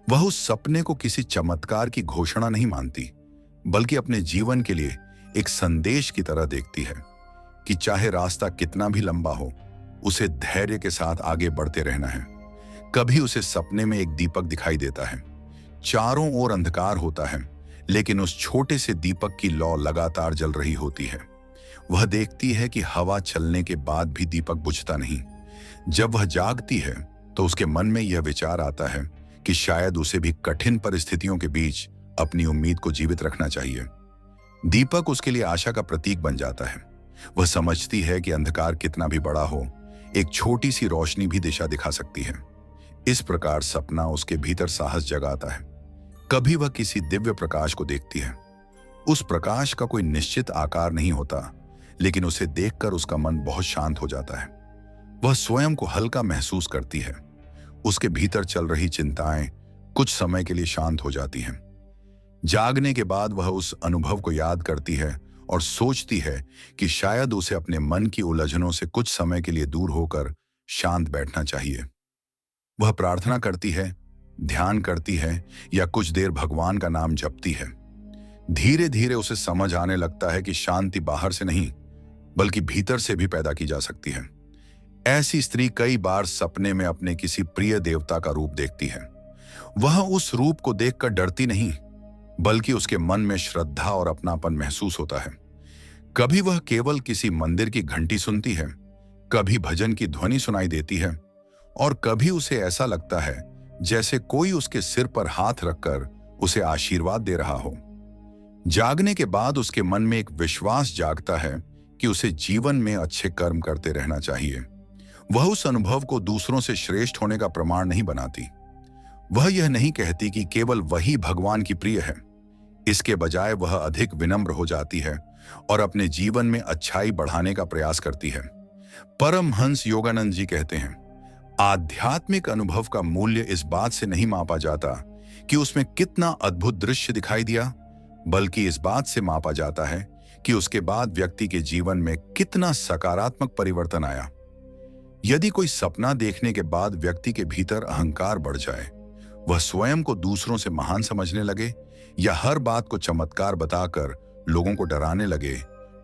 वह उस सपने को किसी चमत्कार की घोषणा नहीं मानती, बल्कि अपने जीवन के लिए एक संदेश की तरह देखती है कि चाहे रास्ता कितना भी लंबा हो, उसे धैर्य के साथ आगे बढ़ते रहना है। कभी उसे सपने में एक दीपक दिखाई देता है। चारों ओर अंधकार होता है, लेकिन उस छोटे से दीपक की लौ लगातार जल रही होती है। वह देखती है कि हवा चलने के बाद भी दीपक बुझता नहीं। जब वह जागती है, तो उसके मन में यह विचार आता है कि शायद उसे भी कठिन परिस्थितियों के बीच अपनी उम्मीद को जीवित रखना चाहिए। दीपक उसके लिए आशा का प्रतीक बन जाता है। वह समझती है कि अंधकार कितना भी बड़ा हो, एक छोटी सी रोशनी भी दिशा दिखा सकती है। इस प्रकार सपना उसके भीतर साहस जगाता है। कभी वह किसी दिव्य प्रकाश को देखती है। उस प्रकाश का कोई निश्चित आकार नहीं होता, लेकिन उसे देखकर उसका मन बहुत शांत हो जाता है। वह स्वयं को हल्का महसूस करती है। उसके भीतर चल रही चिंताएं कुछ समय के लिए शांत हो जाती हैं। जागने के बाद वह उस अनुभव को याद करती है और सोचती है कि शायद उसे अपने मन की उलझनों से कुछ समय के लिए दूर होकर शांत बैठना चाहिए। वह प्रार्थना करती है, ध्यान करती है या कुछ देर भगवान का नाम जपती है। धीरे धीरे उसे समझ आने लगता है कि शांति बाहर से नहीं, बल्कि भीतर से भी पैदा की जा सकती है। ऐसी स्त्री कई बार सपने में अपने किसी प्रिय देवता का रूप देखती है। वह उस रूप को देखकर डरती नहीं, बल्कि उसके मन में श्रद्धा और अपनापन महसूस होता है। कभी वह केवल किसी मंदिर की घंटी सुनती है, कभी भजन की ध्वनि सुनाई देती है और कभी उसे ऐसा लगता है जैसे कोई उसके सिर पर हाथ रखकर उसे आशीर्वाद दे रहा हो। जागने के बाद उसके मन में एक विश्वास जागता है कि उसे जीवन में अच्छे कर्म करते रहना चाहिए। वह उस अनुभव को दूसरों से श्रेष्ठ होने का प्रमाण नहीं बनाती। वह यह नहीं कहती कि केवल वही भगवान की प्रिय है। इसके बजाय वह अधिक विनम्र हो जाती है और अपने जीवन में अच्छाई बढ़ाने का प्रयास करती है। परमहंस योगानंद जी कहते हैं, आध्यात्मिक अनुभव का मूल्य इस बात से नहीं मापा जाता कि उसमें कितना अद्भुत दृश्य दिखाई दिया, बल्कि इस बात से मापा जाता है कि उसके बाद व्यक्ति के जीवन में कितना सकारात्मक परिवर्तन आया। यदि कोई सपना देखने के बाद व्यक्ति के भीतर अहंकार बढ़ जाए, वह स्वयं को दूसरों से महान समझने लगे या हर बात को चमत्कार बताकर लोगों को डराने लगे,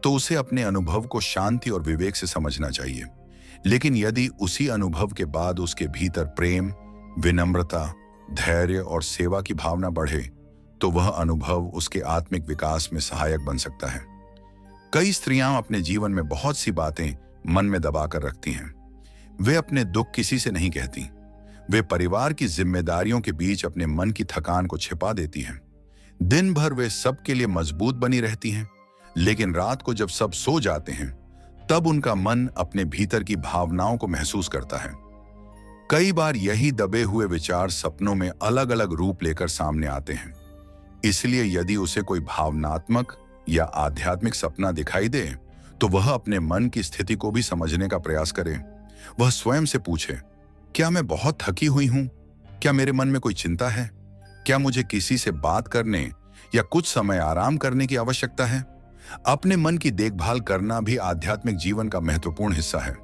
तो उसे अपने अनुभव को शांति और विवेक से समझना चाहिए। लेकिन यदि उसी अनुभव के बाद उसके भीतर प्रेम, विनम्रता, धैर्य और सेवा की भावना बढ़े, तो वह अनुभव उसके आत्मिक विकास में सहायक बन सकता है। कई स्त्रियां अपने जीवन में बहुत सी बातें मन में दबाकर रखती हैं। वे अपने दुख किसी से नहीं कहती। वे परिवार की जिम्मेदारियों के बीच अपने मन की थकान को छिपा देती हैं। दिन भर वे सबके लिए मजबूत बनी रहती हैं, लेकिन रात को जब सब सो जाते हैं, तब उनका मन अपने भीतर की भावनाओं को महसूस करता है। कई बार यही दबे हुए विचार सपनों में अलग अलग रूप लेकर सामने आते हैं। इसलिए यदि उसे कोई भावनात्मक या आध्यात्मिक सपना दिखाई दे, तो वह अपने मन की स्थिति को भी समझने का प्रयास करे। वह स्वयं से पूछे, क्या मैं बहुत थकी हुई हूं? क्या मेरे मन में कोई चिंता है? क्या मुझे किसी से बात करने या कुछ समय आराम करने की आवश्यकता है? अपने मन की देखभाल करना भी आध्यात्मिक जीवन का महत्वपूर्ण हिस्सा है।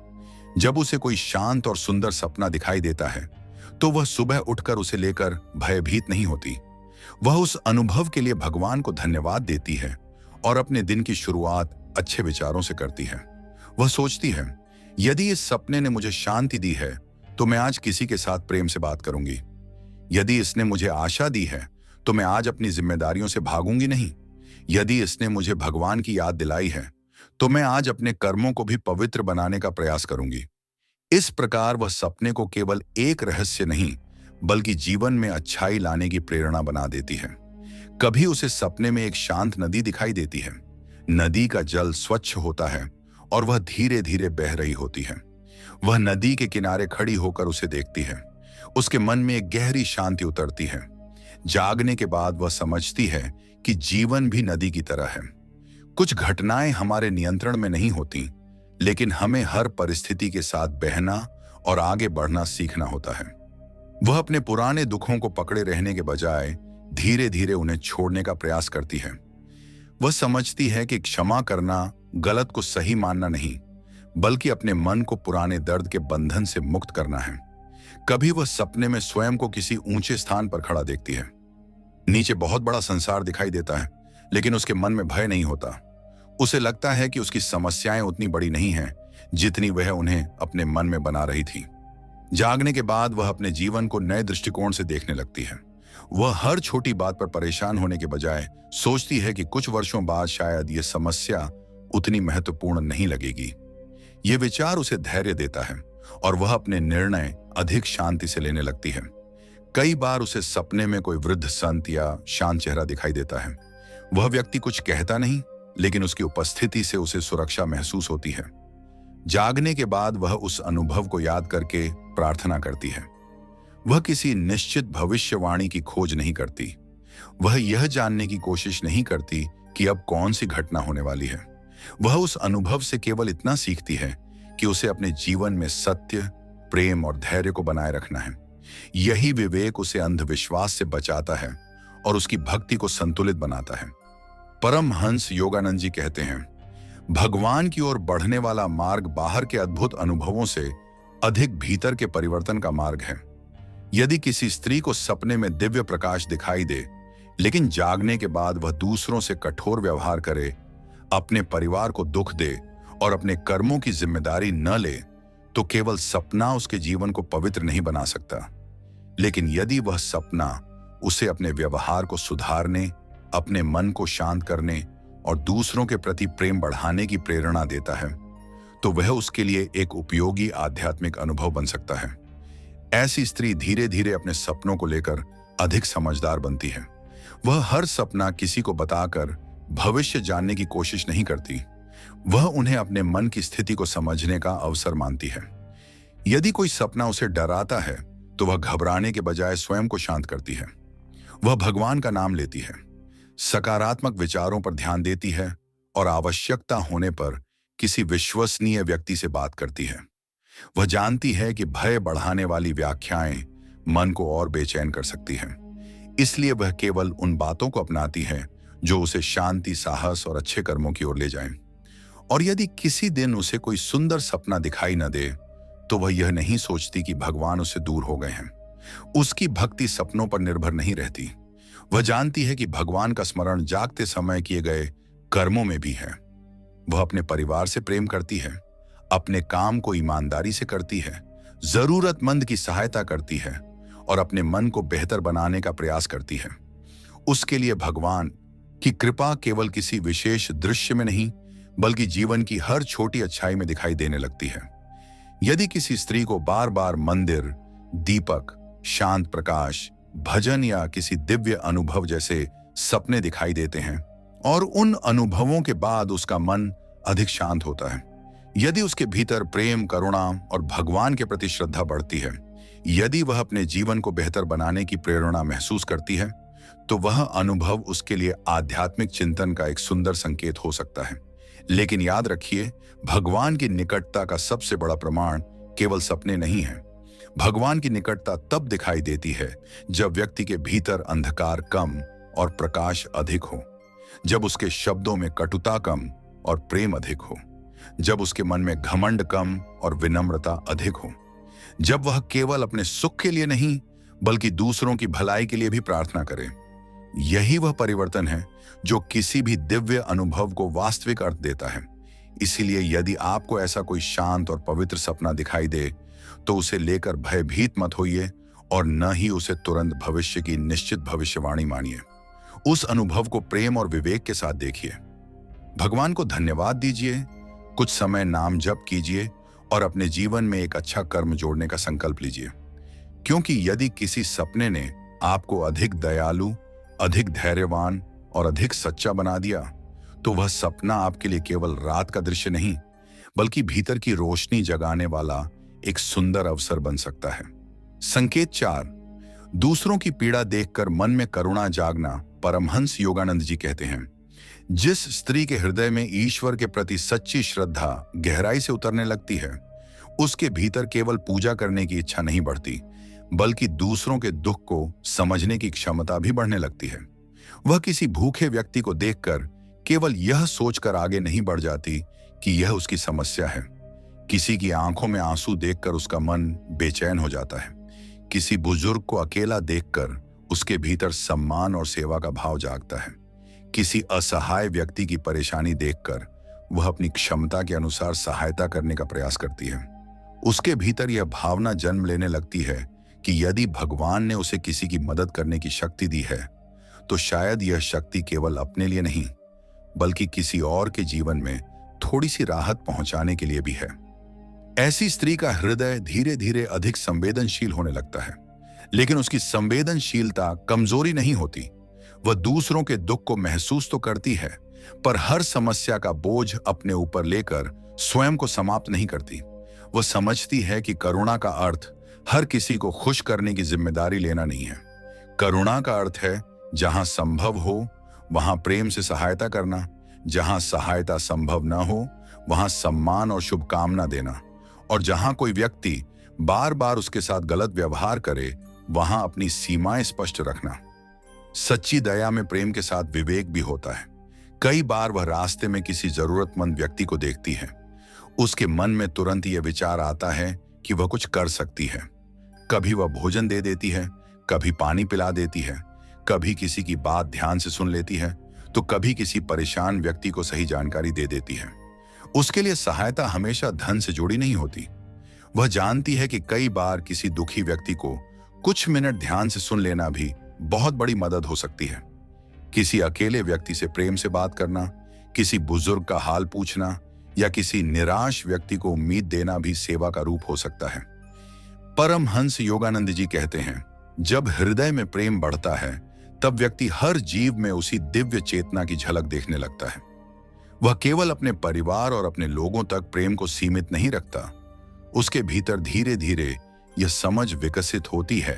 जब उसे कोई शांत और सुंदर सपना दिखाई देता है, तो वह सुबह उठकर उसे लेकर भयभीत नहीं होती। वह उस अनुभव के लिए भगवान को धन्यवाद देती है और अपने दिन की शुरुआत अच्छे विचारों से करती है। वह सोचती है, यदि इस सपने ने मुझे शांति दी है, तो मैं आज किसी के साथ प्रेम से बात करूंगी। यदि इसने मुझे आशा दी है, तो मैं आज अपनी जिम्मेदारियों से भागूंगी नहीं। यदि इसने मुझे भगवान की याद दिलाई है, तो मैं आज अपने कर्मों को भी पवित्र बनाने का प्रयास करूंगी। इस प्रकार वह सपने को केवल एक रहस्य नहीं, बल्कि जीवन में अच्छाई लाने की प्रेरणा बना देती है। कभी उसे सपने में एक शांत नदी दिखाई देती है। नदी का जल स्वच्छ होता है और वह धीरे धीरे बह रही होती है। वह नदी के किनारे खड़ी होकर उसे देखती है। उसके मन में एक गहरी शांति उतरती है। जागने के बाद वह समझती है कि जीवन भी नदी की तरह है। कुछ घटनाएं हमारे नियंत्रण में नहीं होती, लेकिन हमें हर परिस्थिति के साथ बहना और आगे बढ़ना सीखना होता है। वह अपने पुराने दुखों को पकड़े रहने के बजाय धीरे धीरे उन्हें छोड़ने का प्रयास करती है। वह समझती है कि क्षमा करना गलत को सही मानना नहीं, बल्कि अपने मन को पुराने दर्द के बंधन से मुक्त करना है। कभी वह सपने में स्वयं को किसी ऊंचे स्थान पर खड़ा देखती है। नीचे बहुत बड़ा संसार दिखाई देता है, लेकिन उसके मन में भय नहीं होता। उसे लगता है कि उसकी समस्याएं उतनी बड़ी नहीं हैं जितनी वह उन्हें अपने मन में बना रही थी। जागने के बाद वह अपने जीवन को नए दृष्टिकोण से देखने लगती है। वह हर छोटी बात पर परेशान होने के बजाय सोचती है कि कुछ वर्षों बाद शायद यह समस्या उतनी महत्वपूर्ण नहीं लगेगी। यह विचार उसे धैर्य देता है और वह अपने निर्णय अधिक शांति से लेने लगती है। कई बार उसे सपने में कोई वृद्ध संत या शांत चेहरा दिखाई देता है। वह व्यक्ति कुछ कहता नहीं, लेकिन उसकी उपस्थिति से उसे सुरक्षा महसूस होती है। जागने के बाद वह उस अनुभव को याद करके प्रार्थना करती है। वह किसी निश्चित भविष्यवाणी की खोज नहीं करती। वह यह जानने की कोशिश नहीं करती कि अब कौन सी घटना होने वाली है। वह उस अनुभव से केवल इतना सीखती है कि उसे अपने जीवन में सत्य, प्रेम और धैर्य को बनाए रखना है। यही विवेक उसे अंधविश्वास से बचाता है और उसकी भक्ति को संतुलित बनाता है। परमहंस योगानंद जी कहते हैं, भगवान की ओर बढ़ने वाला मार्ग बाहर के अद्भुत अनुभवों से अधिक भीतर के परिवर्तन का मार्ग है। यदि किसी स्त्री को सपने में दिव्य प्रकाश दिखाई दे, लेकिन जागने के बाद वह दूसरों से कठोर व्यवहार करे, अपने परिवार को दुख दे और अपने कर्मों की जिम्मेदारी न ले, तो केवल सपना उसके जीवन को पवित्र नहीं बना सकता। लेकिन यदि वह सपना उसे अपने व्यवहार को सुधारने, अपने मन को शांत करने और दूसरों के प्रति प्रेम बढ़ाने की प्रेरणा देता है, तो वह उसके लिए एक उपयोगी आध्यात्मिक अनुभव बन सकता है। ऐसी स्त्री धीरे धीरे अपने सपनों को लेकर अधिक समझदार बनती है। वह हर सपना किसी को बताकर भविष्य जानने की कोशिश नहीं करती। वह उन्हें अपने मन की स्थिति को समझने का अवसर मानती है। यदि कोई सपना उसे डराता है, तो वह घबराने के बजाय स्वयं को शांत करती है। वह भगवान का नाम लेती है, सकारात्मक विचारों पर ध्यान देती है और आवश्यकता होने पर किसी विश्वसनीय व्यक्ति से बात करती है। वह जानती है कि भय बढ़ाने वाली व्याख्याएं मन को और बेचैन कर सकती हैं। इसलिए वह केवल उन बातों को अपनाती है जो उसे शांति, साहस और अच्छे कर्मों की ओर ले जाएं। और यदि किसी दिन उसे कोई सुंदर सपना दिखाई न दे, तो वह यह नहीं सोचती कि भगवान उससे दूर हो गए हैं। उसकी भक्ति सपनों पर निर्भर नहीं रहती। वह जानती है कि भगवान का स्मरण जागते समय किए गए कर्मों में भी है। वह अपने परिवार से प्रेम करती है, अपने काम को ईमानदारी से करती है, जरूरतमंद की सहायता करती है और अपने मन को बेहतर बनाने का प्रयास करती है। उसके लिए भगवान की कृपा केवल किसी विशेष दृश्य में नहीं, बल्कि जीवन की हर छोटी अच्छाई में दिखाई देने लगती है। यदि किसी स्त्री को बार बार मंदिर, दीपक, शांत प्रकाश, भजन या किसी दिव्य अनुभव जैसे सपने दिखाई देते हैं और उन अनुभवों के बाद उसका मन अधिक शांत होता है, यदि उसके भीतर प्रेम, करुणा और भगवान के प्रति श्रद्धा बढ़ती है, यदि वह अपने जीवन को बेहतर बनाने की प्रेरणा महसूस करती है, तो वह अनुभव उसके लिए आध्यात्मिक चिंतन का एक सुंदर संकेत हो सकता है। लेकिन याद रखिए, भगवान की निकटता का सबसे बड़ा प्रमाण केवल सपने नहीं है। भगवान की निकटता तब दिखाई देती है जब व्यक्ति के भीतर अंधकार कम और प्रकाश अधिक हो, जब उसके शब्दों में कटुता कम और प्रेम अधिक हो, जब उसके मन में घमंड कम और विनम्रता अधिक हो, जब वह केवल अपने सुख के लिए नहीं बल्कि दूसरों की भलाई के लिए भी प्रार्थना करे। यही वह परिवर्तन है जो किसी भी दिव्य अनुभव को वास्तविक अर्थ देता है। इसीलिए यदि आपको ऐसा कोई शांत और पवित्र सपना दिखाई दे, तो उसे लेकर भयभीत मत होइए और न ही उसे तुरंत भविष्य की निश्चित भविष्यवाणी मानिए। उस अनुभव को प्रेम और विवेक के साथ देखिए। भगवान को धन्यवाद दीजिए, कुछ समय नाम जप कीजिए और अपने जीवन में एक अच्छा कर्म जोड़ने का संकल्प लीजिए। क्योंकि यदि किसी सपने ने आपको अधिक दयालु, अधिक धैर्यवान और अधिक सच्चा बना दिया, तो वह सपना आपके लिए केवल रात का दृश्य नहीं, बल्कि भीतर की रोशनी जगाने वाला एक सुंदर अवसर बन सकता है। संकेत 4, दूसरों की पीड़ा देखकर मन में करुणा जागना। परमहंस योगानंद जी कहते हैं, जिस स्त्री के हृदय में ईश्वर के प्रति सच्ची श्रद्धा गहराई से उतरने लगती है, उसके भीतर केवल पूजा करने की इच्छा नहीं बढ़ती, बल्कि दूसरों के दुख को समझने की क्षमता भी बढ़ने लगती है। वह किसी भूखे व्यक्ति को देखकर केवल यह सोचकर आगे नहीं बढ़ जाती कि यह उसकी समस्या है। किसी की आंखों में आंसू देखकर उसका मन बेचैन हो जाता है। किसी बुजुर्ग को अकेला देखकर उसके भीतर सम्मान और सेवा का भाव जागता है। किसी असहाय व्यक्ति की परेशानी देखकर वह अपनी क्षमता के अनुसार सहायता करने का प्रयास करती है। उसके भीतर यह भावना जन्म लेने लगती है कि यदि भगवान ने उसे किसी की मदद करने की शक्ति दी है, तो शायद यह शक्ति केवल अपने लिए नहीं, बल्कि किसी और के जीवन में थोड़ी सी राहत पहुंचाने के लिए भी है। ऐसी स्त्री का हृदय धीरे धीरे अधिक संवेदनशील होने लगता है, लेकिन उसकी संवेदनशीलता कमजोरी नहीं होती। वह दूसरों के दुख को महसूस तो करती है, पर हर समस्या का बोझ अपने ऊपर लेकर स्वयं को समाप्त नहीं करती। वह समझती है कि करुणा का अर्थ हर किसी को खुश करने की जिम्मेदारी लेना नहीं है। करुणा का अर्थ है जहां संभव हो वहां प्रेम से सहायता करना, जहां सहायता संभव न हो वहां सम्मान और शुभकामना देना, और जहां कोई व्यक्ति बार बार उसके साथ गलत व्यवहार करे वहां अपनी सीमाएं स्पष्ट रखना। सच्ची दया में प्रेम के साथ विवेक भी होता है। कई बार वह रास्ते में किसी जरूरतमंद व्यक्ति को देखती है, उसके मन में तुरंत यह विचार आता है कि वह कुछ कर सकती है। कभी वह भोजन दे देती है, कभी पानी पिला देती है, कभी किसी की बात ध्यान से सुन लेती है, तो कभी किसी परेशान व्यक्ति को सही जानकारी दे देती है। उसके लिए सहायता हमेशा धन से जुड़ी नहीं होती। वह जानती है कि कई बार किसी दुखी व्यक्ति को कुछ मिनट ध्यान से सुन लेना भी बहुत बड़ी मदद हो सकती है। किसी अकेले व्यक्ति से प्रेम से बात करना, किसी बुजुर्ग का हाल पूछना या किसी निराश व्यक्ति को उम्मीद देना भी सेवा का रूप हो सकता है। परमहंस योगानंद जी कहते हैं, जब हृदय में प्रेम बढ़ता है तब व्यक्ति हर जीव में उसी दिव्य चेतना की झलक देखने लगता है। वह केवल अपने परिवार और अपने लोगों तक प्रेम को सीमित नहीं रखता। उसके भीतर धीरे धीरे यह समझ विकसित होती है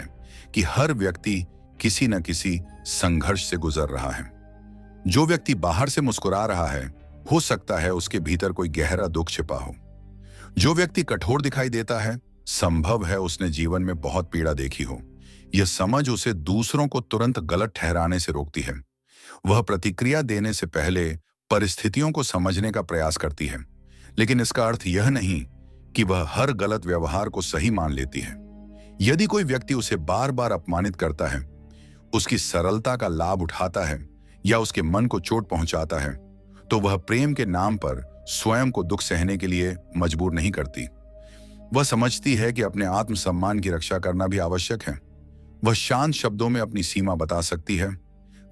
कि हर व्यक्ति किसी न किसी संघर्ष से गुजर रहा है। जो व्यक्ति बाहर से मुस्कुरा रहा है, हो सकता है उसके भीतर कोई गहरा दुख छिपा हो। जो व्यक्ति कठोर दिखाई देता है, संभव है उसने जीवन में बहुत पीड़ा देखी हो। यह समझ उसे दूसरों को तुरंत गलत ठहराने से रोकती है। वह प्रतिक्रिया देने से पहले परिस्थितियों को समझने का प्रयास करती है, लेकिन इसका अर्थ यह नहीं कि वह हर गलत व्यवहार को सही मान लेती है। यदि कोई व्यक्ति उसे बार बार अपमानित करता है, उसकी सरलता का लाभ उठाता है या उसके मन को चोट पहुंचाता है, तो वह प्रेम के नाम पर स्वयं को दुख सहने के लिए मजबूर नहीं करती। वह समझती है कि अपने आत्मसम्मान की रक्षा करना भी आवश्यक है। वह शांत शब्दों में अपनी सीमा बता सकती है,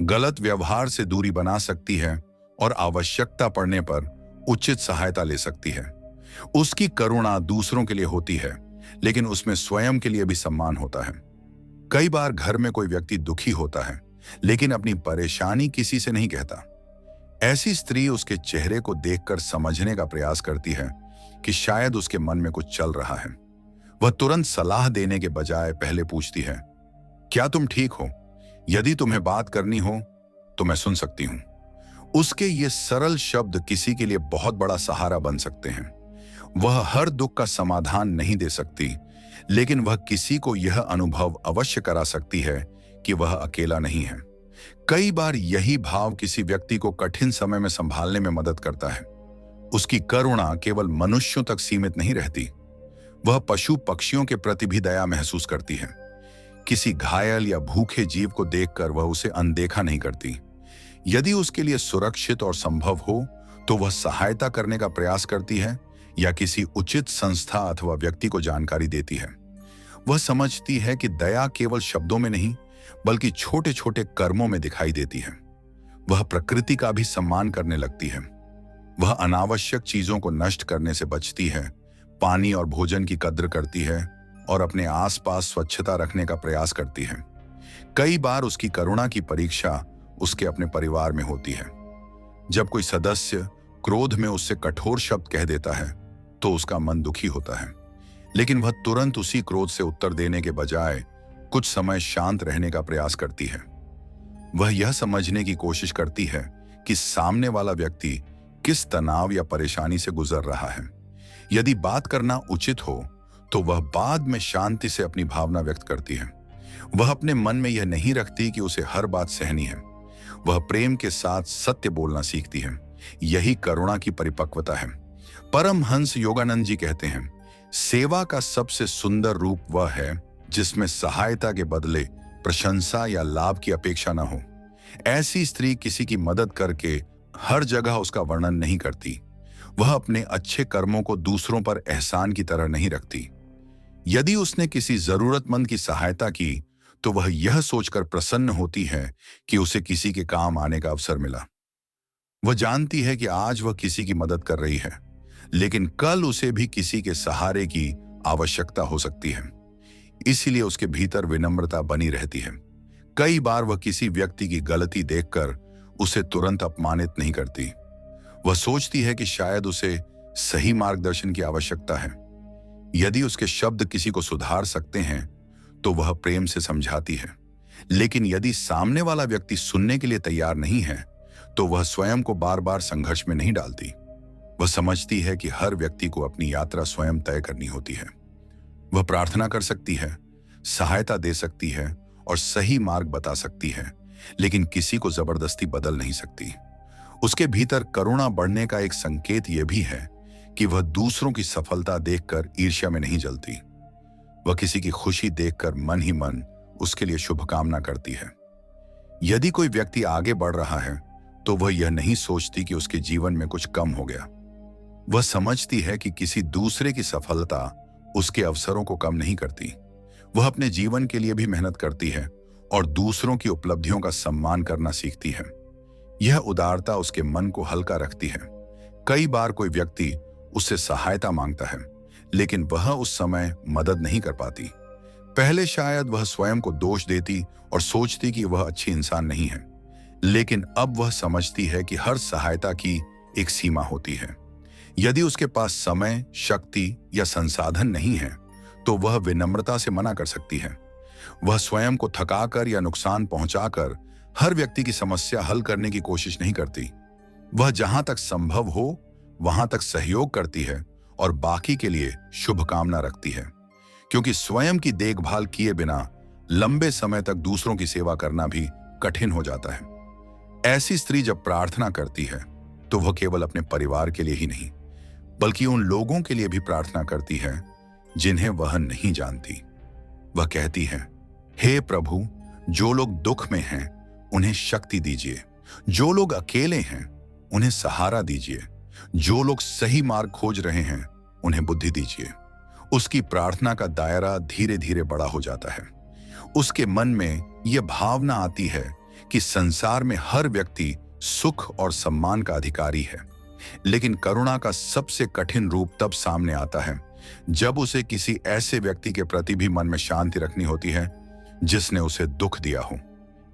गलत व्यवहार से दूरी बना सकती है और आवश्यकता पड़ने पर उचित सहायता ले सकती है। उसकी करुणा दूसरों के लिए होती है, लेकिन उसमें स्वयं के लिए भी सम्मान होता है। कई बार घर में कोई व्यक्ति दुखी होता है, लेकिन अपनी परेशानी किसी से नहीं कहता। ऐसी स्त्री उसके चेहरे को देखकर समझने का प्रयास करती है कि शायद उसके मन में कुछ चल रहा है। वह तुरंत सलाह देने के बजाय पहले पूछती है, क्या तुम ठीक हो? यदि तुम्हें बात करनी हो तो मैं सुन सकती हूं। उसके ये सरल शब्द किसी के लिए बहुत बड़ा सहारा बन सकते हैं। वह हर दुख का समाधान नहीं दे सकती, लेकिन वह किसी को यह अनुभव अवश्य करा सकती है कि वह अकेला नहीं है। कई बार यही भाव किसी व्यक्ति को कठिन समय में संभालने में मदद करता है। उसकी करुणा केवल मनुष्यों तक सीमित नहीं रहती, वह पशु पक्षियों के प्रति भी दया महसूस करती है। किसी घायल या भूखे जीव को देखकर वह उसे अनदेखा नहीं करती। यदि उसके लिए सुरक्षित और संभव हो तो वह सहायता करने का प्रयास करती है या किसी उचित संस्था अथवा व्यक्ति को जानकारी देती है। वह समझती है कि दया केवल शब्दों में नहीं, बल्कि छोटे छोटे कर्मों में दिखाई देती है। वह प्रकृति का भी सम्मान करने लगती है। वह अनावश्यक चीजों को नष्ट करने से बचती है, पानी और भोजन की कद्र करती है और अपने आसपास स्वच्छता रखने का प्रयास करती है। कई बार उसकी करुणा की परीक्षा उसके अपने परिवार में होती है। जब कोई सदस्य क्रोध में उससे कठोर शब्द कह देता है तो उसका मन दुखी होता है, लेकिन वह तुरंत उसी क्रोध से उत्तर देने के बजाय कुछ समय शांत रहने का प्रयास करती है। वह यह समझने की कोशिश करती है कि सामने वाला व्यक्ति किस तनाव या परेशानी से गुजर रहा है। यदि बात करना उचित हो तो वह बाद में शांति से अपनी भावना व्यक्त करती है। वह अपने मन में यह नहीं रखती कि उसे हर बात सहनी है। वह प्रेम के साथ सत्य बोलना सीखती है। यही करुणा की परिपक्वता है। परमहंस योगानंद जी कहते हैं, सेवा का सबसे सुंदर रूप वह है जिसमें सहायता के बदले प्रशंसा या लाभ की अपेक्षा न हो। ऐसी स्त्री किसी की मदद करके हर जगह उसका वर्णन नहीं करती। वह अपने अच्छे कर्मों को दूसरों पर एहसान की तरह नहीं रखती। यदि उसने किसी जरूरतमंद की सहायता की तो वह यह सोचकर प्रसन्न होती है कि उसे किसी के काम आने का अवसर मिला। वह जानती है कि आज वह किसी की मदद कर रही है, लेकिन कल उसे भी किसी के सहारे की आवश्यकता हो सकती है। इसीलिए उसके भीतर विनम्रता बनी रहती है। कई बार वह किसी व्यक्ति की गलती देखकर उसे तुरंत अपमानित नहीं करती। वह सोचती है कि शायद उसे सही मार्गदर्शन की आवश्यकता है। यदि उसके शब्द किसी को सुधार सकते हैं तो वह प्रेम से समझाती है, लेकिन यदि सामने वाला व्यक्ति सुनने के लिए तैयार नहीं है तो वह स्वयं को बार बार संघर्ष में नहीं डालती। वह समझती है कि हर व्यक्ति को अपनी यात्रा स्वयं तय करनी होती है। वह प्रार्थना कर सकती है, सहायता दे सकती है और सही मार्ग बता सकती है, लेकिन किसी को जबरदस्ती बदल नहीं सकती। उसके भीतर करुणा बढ़ने का एक संकेत यह भी है कि वह दूसरों की सफलता देखकर ईर्ष्या में नहीं जलती। वह किसी की खुशी देखकर मन ही मन उसके लिए शुभकामना करती है। यदि कोई व्यक्ति आगे बढ़ रहा है तो वह यह नहीं सोचती कि उसके जीवन में कुछ कम हो गया। वह समझती है कि किसी दूसरे की सफलता उसके अवसरों को कम नहीं करती। वह अपने जीवन के लिए भी मेहनत करती है और दूसरों की उपलब्धियों का सम्मान करना सीखती है। यह उदारता उसके मन को हल्का रखती है। कई बार कोई व्यक्ति उससे सहायता मांगता है, लेकिन वह उस समय मदद नहीं कर पाती। पहले शायद वह स्वयं को दोष देती और सोचती कि वह अच्छी इंसान नहीं है, लेकिन अब वह समझती है कि हर सहायता की एक सीमा होती है। यदि उसके पास समय, शक्ति या संसाधन नहीं है तो वह विनम्रता से मना कर सकती है। वह स्वयं को थकाकर या नुकसान पहुंचाकर हर व्यक्ति की समस्या हल करने की कोशिश नहीं करती। वह जहां तक संभव हो वहां तक सहयोग करती है और बाकी के लिए शुभकामना रखती है, क्योंकि स्वयं की देखभाल किए बिना लंबे समय तक दूसरों की सेवा करना भी कठिन हो जाता है। ऐसी स्त्री जब प्रार्थना करती है तो वह केवल अपने परिवार के लिए ही नहीं, बल्कि उन लोगों के लिए भी प्रार्थना करती है जिन्हें वह नहीं जानती। वह कहती है, हे प्रभु, जो लोग दुख में हैं उन्हें शक्ति दीजिए, जो लोग अकेले हैं उन्हें सहारा दीजिए, जो लोग सही मार्ग खोज रहे हैं उन्हें बुद्धि दीजिए। उसकी प्रार्थना का दायरा धीरे धीरे बड़ा हो जाता है। उसके मन में यह भावना आती है कि संसार में हर व्यक्ति सुख और सम्मान का अधिकारी है, लेकिन करुणा का सबसे कठिन रूप तब सामने आता है जब उसे किसी ऐसे व्यक्ति के प्रति भी मन में शांति रखनी होती है जिसने उसे दुख दिया हो।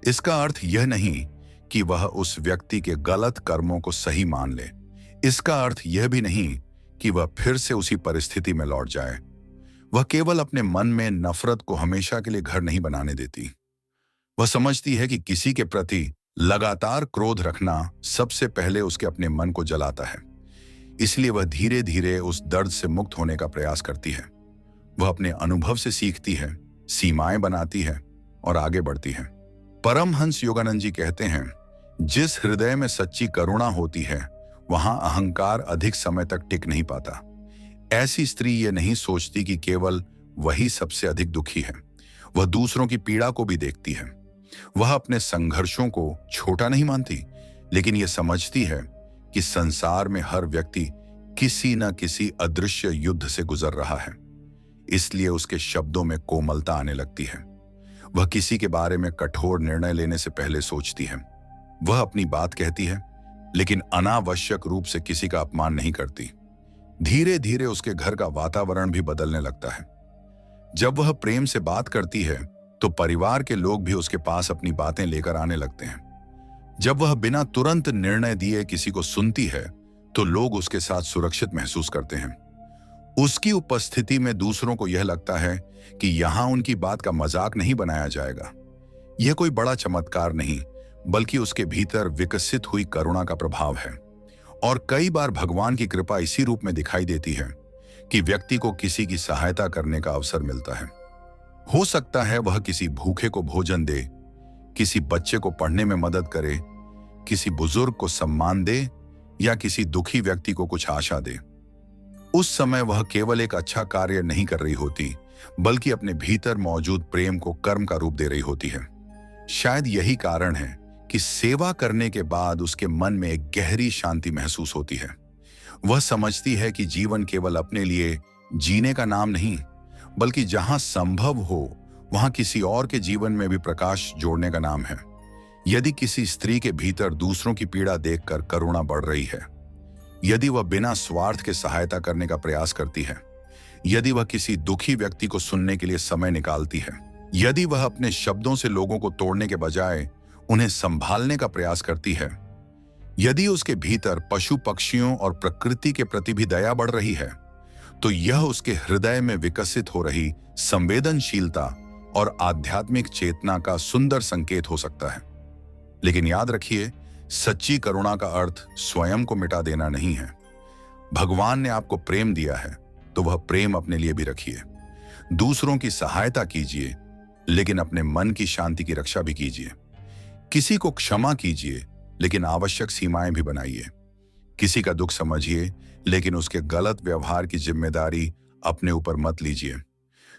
इसका अर्थ यह नहीं कि वह उस व्यक्ति के गलत कर्मों को सही मान ले। इसका अर्थ यह भी नहीं कि वह फिर से उसी परिस्थिति में लौट जाए। वह केवल अपने मन में नफरत को हमेशा के लिए घर नहीं बनाने देती। वह समझती है कि किसी के प्रति लगातार क्रोध रखना सबसे पहले उसके अपने मन को जलाता है। इसलिए वह धीरे धीरे उस दर्द से मुक्त होने का प्रयास करती है। वह अपने अनुभव से सीखती है, सीमाएं बनाती है और आगे बढ़ती है। परमहंस योगानंद जी कहते हैं, जिस हृदय में सच्ची करुणा होती है वहां अहंकार अधिक समय तक टिक नहीं पाता। ऐसी स्त्री यह नहीं सोचती कि केवल वही सबसे अधिक दुखी है। वह दूसरों की पीड़ा को भी देखती है। वह अपने संघर्षों को छोटा नहीं मानती, लेकिन यह समझती है कि संसार में हर व्यक्ति किसी न किसी अदृश्य युद्ध से गुजर रहा है। इसलिए उसके शब्दों में कोमलता आने लगती है। वह किसी के बारे में कठोर निर्णय लेने से पहले सोचती है। वह अपनी बात कहती है, लेकिन अनावश्यक रूप से किसी का अपमान नहीं करती। धीरे धीरे उसके घर का वातावरण भी बदलने लगता है। जब वह प्रेम से बात करती है तो परिवार के लोग भी उसके पास अपनी बातें लेकर आने लगते हैं। जब वह बिना तुरंत निर्णय दिए किसी को सुनती है तो लोग उसके साथ सुरक्षित महसूस करते हैं। उसकी उपस्थिति में दूसरों को यह लगता है कि यहां उनकी बात का मजाक नहीं बनाया जाएगा। यह कोई बड़ा चमत्कार नहीं, बल्कि उसके भीतर विकसित हुई करुणा का प्रभाव है। और कई बार भगवान की कृपा इसी रूप में दिखाई देती है कि व्यक्ति को किसी की सहायता करने का अवसर मिलता है। हो सकता है वह किसी भूखे को भोजन दे, किसी बच्चे को पढ़ने में मदद करे, किसी बुजुर्ग को सम्मान दे या किसी दुखी व्यक्ति को कुछ आशा दे। उस समय वह केवल एक अच्छा कार्य नहीं कर रही होती, बल्कि अपने भीतर मौजूद प्रेम को कर्म का रूप दे रही होती है। शायद यही कारण है कि सेवा करने के बाद उसके मन में एक गहरी शांति महसूस होती है। वह समझती है कि जीवन केवल अपने लिए जीने का नाम नहीं, बल्कि जहां संभव हो वहां किसी और के जीवन में भी प्रकाश जोड़ने का नाम है। यदि किसी स्त्री के भीतर दूसरों की पीड़ा देखकर करुणा बढ़ रही है, यदि वह बिना स्वार्थ के सहायता करने का प्रयास करती है, यदि वह किसी दुखी व्यक्ति को सुनने के लिए समय निकालती है, यदि वह अपने शब्दों से लोगों को तोड़ने के बजाय उन्हें संभालने का प्रयास करती है, यदि उसके भीतर पशु पक्षियों और प्रकृति के प्रति भी दया बढ़ रही है, तो यह उसके हृदय में विकसित हो रही संवेदनशीलता और आध्यात्मिक चेतना का सुंदर संकेत हो सकता है। लेकिन याद रखिए, सच्ची करुणा का अर्थ स्वयं को मिटा देना नहीं है। भगवान ने आपको प्रेम दिया है तो वह प्रेम अपने लिए भी रखिए। दूसरों की सहायता कीजिए, लेकिन अपने मन की शांति की रक्षा भी कीजिए। किसी को क्षमा कीजिए, लेकिन आवश्यक सीमाएं भी बनाइए। किसी का दुख समझिए, लेकिन उसके गलत व्यवहार की जिम्मेदारी अपने ऊपर मत लीजिए,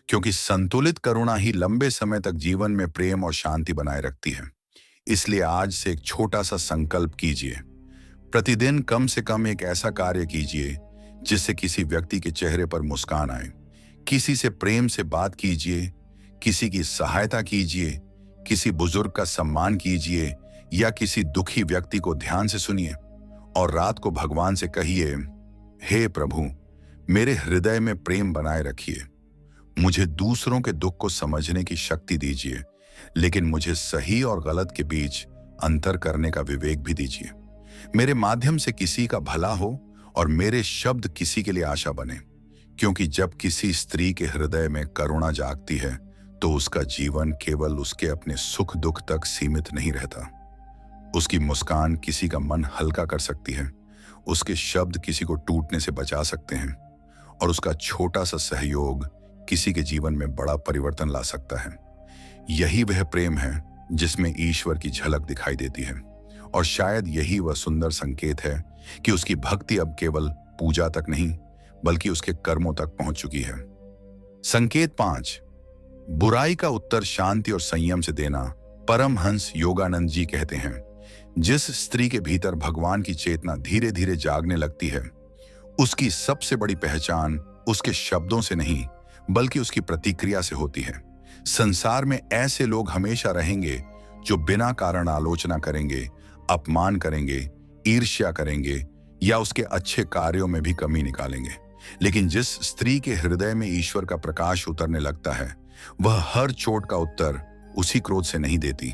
क्योंकि संतुलित करुणा ही लंबे समय तक जीवन में प्रेम और शांति बनाए रखती है। इसलिए आज से एक छोटा सा संकल्प कीजिए। प्रतिदिन कम से कम एक ऐसा कार्य कीजिए जिससे किसी व्यक्ति के चेहरे पर मुस्कान आए। किसी से प्रेम से बात कीजिए, किसी की सहायता कीजिए, किसी बुजुर्ग का सम्मान कीजिए या किसी दुखी व्यक्ति को ध्यान से सुनिए। और रात को भगवान से कहिए, हे प्रभु, मेरे हृदय में प्रेम बनाए रखिए। मुझे दूसरों के दुख को समझने की शक्ति दीजिए, लेकिन मुझे सही और गलत के बीच अंतर करने का विवेक भी दीजिए। मेरे माध्यम से किसी का भला हो और मेरे शब्द किसी के लिए आशा बने, क्योंकि जब किसी स्त्री के हृदय में करुणा जागती है तो उसका जीवन केवल उसके अपने सुख दुख तक सीमित नहीं रहता। उसकी मुस्कान किसी का मन हल्का कर सकती है, उसके शब्द किसी को टूटने से बचा सकते हैं, और उसका छोटा सा सहयोग किसी के जीवन में बड़ा परिवर्तन ला सकता है। यही वह प्रेम है जिसमें ईश्वर की झलक दिखाई देती है, और शायद यही वह सुंदर संकेत है कि उसकी भक्ति अब केवल पूजा तक नहीं, बल्कि उसके कर्मों तक पहुंच चुकी है। संकेत 5, बुराई का उत्तर शांति और संयम से देना। परमहंस योगानंद जी कहते हैं, जिस स्त्री के भीतर भगवान की चेतना धीरे धीरे जागने लगती है, उसकी सबसे बड़ी पहचान उसके शब्दों से नहीं, बल्कि उसकी प्रतिक्रिया से होती है। संसार में ऐसे लोग हमेशा रहेंगे जो बिना कारण आलोचना करेंगे, अपमान करेंगे, ईर्ष्या करेंगे या उसके अच्छे कार्यों में भी कमी निकालेंगे। लेकिन जिस स्त्री के हृदय में ईश्वर का प्रकाश उतरने लगता है, वह हर चोट का उत्तर उसी क्रोध से नहीं देती।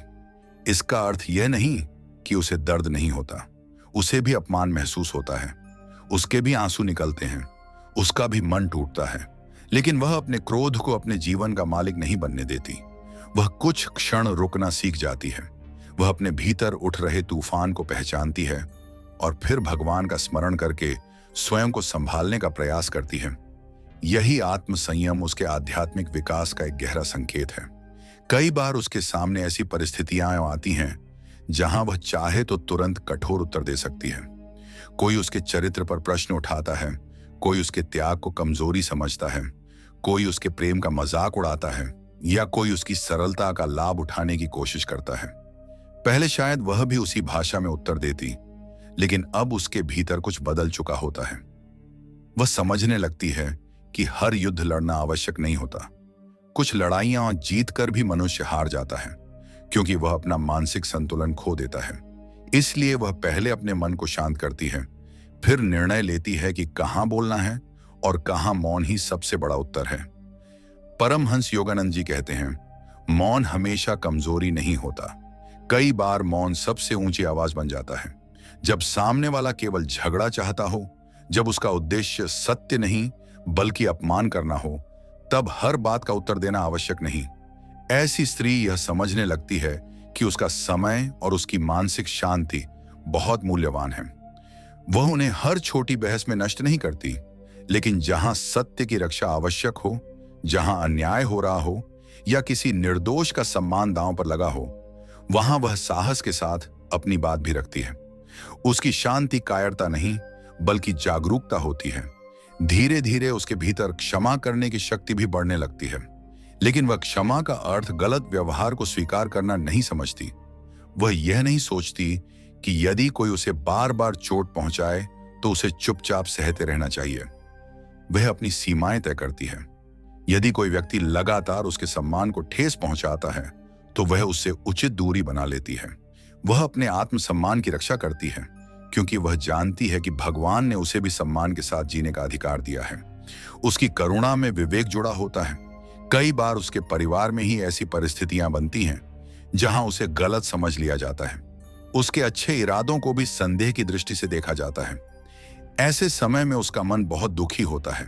इसका अर्थ यह नहीं कि उसे दर्द नहीं होता, उसे भी अपमान महसूस होता है, उसके भी आंसू निकलते हैं, उसका भी मन टूटता है, लेकिन वह अपने क्रोध को अपने जीवन का मालिक नहीं बनने देती। वह कुछ क्षण रुकना सीख जाती है। वह अपने भीतर उठ रहे तूफान को पहचानती है और फिर भगवान का स्मरण करके स्वयं को संभालने का प्रयास करती है। यही आत्म संयम उसके आध्यात्मिक विकास का एक गहरा संकेत है। कई बार उसके सामने ऐसी परिस्थितियां आती हैं जहां वह चाहे तो तुरंत कठोर उत्तर दे सकती है। कोई उसके चरित्र पर प्रश्न उठाता है, कोई उसके त्याग को कमजोरी समझता है, कोई उसके प्रेम का मजाक उड़ाता है या कोई उसकी सरलता का लाभ उठाने की कोशिश करता है। पहले शायद वह भी उसी भाषा में उत्तर देती, लेकिन अब उसके भीतर कुछ बदल चुका होता है। वह समझने लगती है कि हर युद्ध लड़ना आवश्यक नहीं होता। कुछ लड़ाइयां जीतकर भी मनुष्य हार जाता है, क्योंकि वह अपना मानसिक संतुलन खो देता है। इसलिए वह पहले अपने मन को शांत करती है, फिर निर्णय लेती है कि कहां बोलना है और कहां मौन ही सबसे बड़ा उत्तर है। परमहंस योगानंद जी कहते हैं, मौन हमेशा कमजोरी नहीं होता। कई बार मौन सबसे ऊंची आवाज बन जाता है। जब सामने वाला केवल झगड़ा चाहता हो, जब उसका उद्देश्य सत्य नहीं बल्कि अपमान करना हो, तब हर बात का उत्तर देना आवश्यक नहीं। ऐसी स्त्री यह समझने लगती है कि उसका समय और उसकी मानसिक शांति बहुत मूल्यवान है। वह उन्हें हर छोटी बहस में नष्ट नहीं करती, लेकिन जहां सत्य की रक्षा आवश्यक हो, जहां अन्याय हो रहा हो या किसी निर्दोष का सम्मान दांव पर लगा हो, वहां वह साहस के साथ अपनी बात भी रखती है। उसकी शांति कायरता नहीं बल्कि जागरूकता होती है। धीरे धीरे उसके भीतर क्षमा करने की शक्ति भी बढ़ने लगती है। लेकिन वह क्षमा का अर्थ गलत व्यवहार को स्वीकार करना नहीं समझती। वह यह नहीं सोचती कि यदि कोई उसे बार बार चोट पहुंचाए तो उसे चुपचाप सहते रहना चाहिए। वह अपनी सीमाएं तय करती है। यदि कोई व्यक्ति लगातार उसके सम्मान को ठेस पहुंचाता है तो वह उससे उचित दूरी बना लेती है। वह अपने आत्मसम्मान की रक्षा करती है, क्योंकि वह जानती है कि भगवान ने उसे भी सम्मान के साथ जीने का अधिकार दिया है। उसकी करुणा में विवेक जुड़ा होता है। कई बार उसके परिवार में ही ऐसी परिस्थितियां बनती हैं जहां उसे गलत समझ लिया जाता है। उसके अच्छे इरादों को भी संदेह की दृष्टि से देखा जाता है। ऐसे समय में उसका मन बहुत दुखी होता है।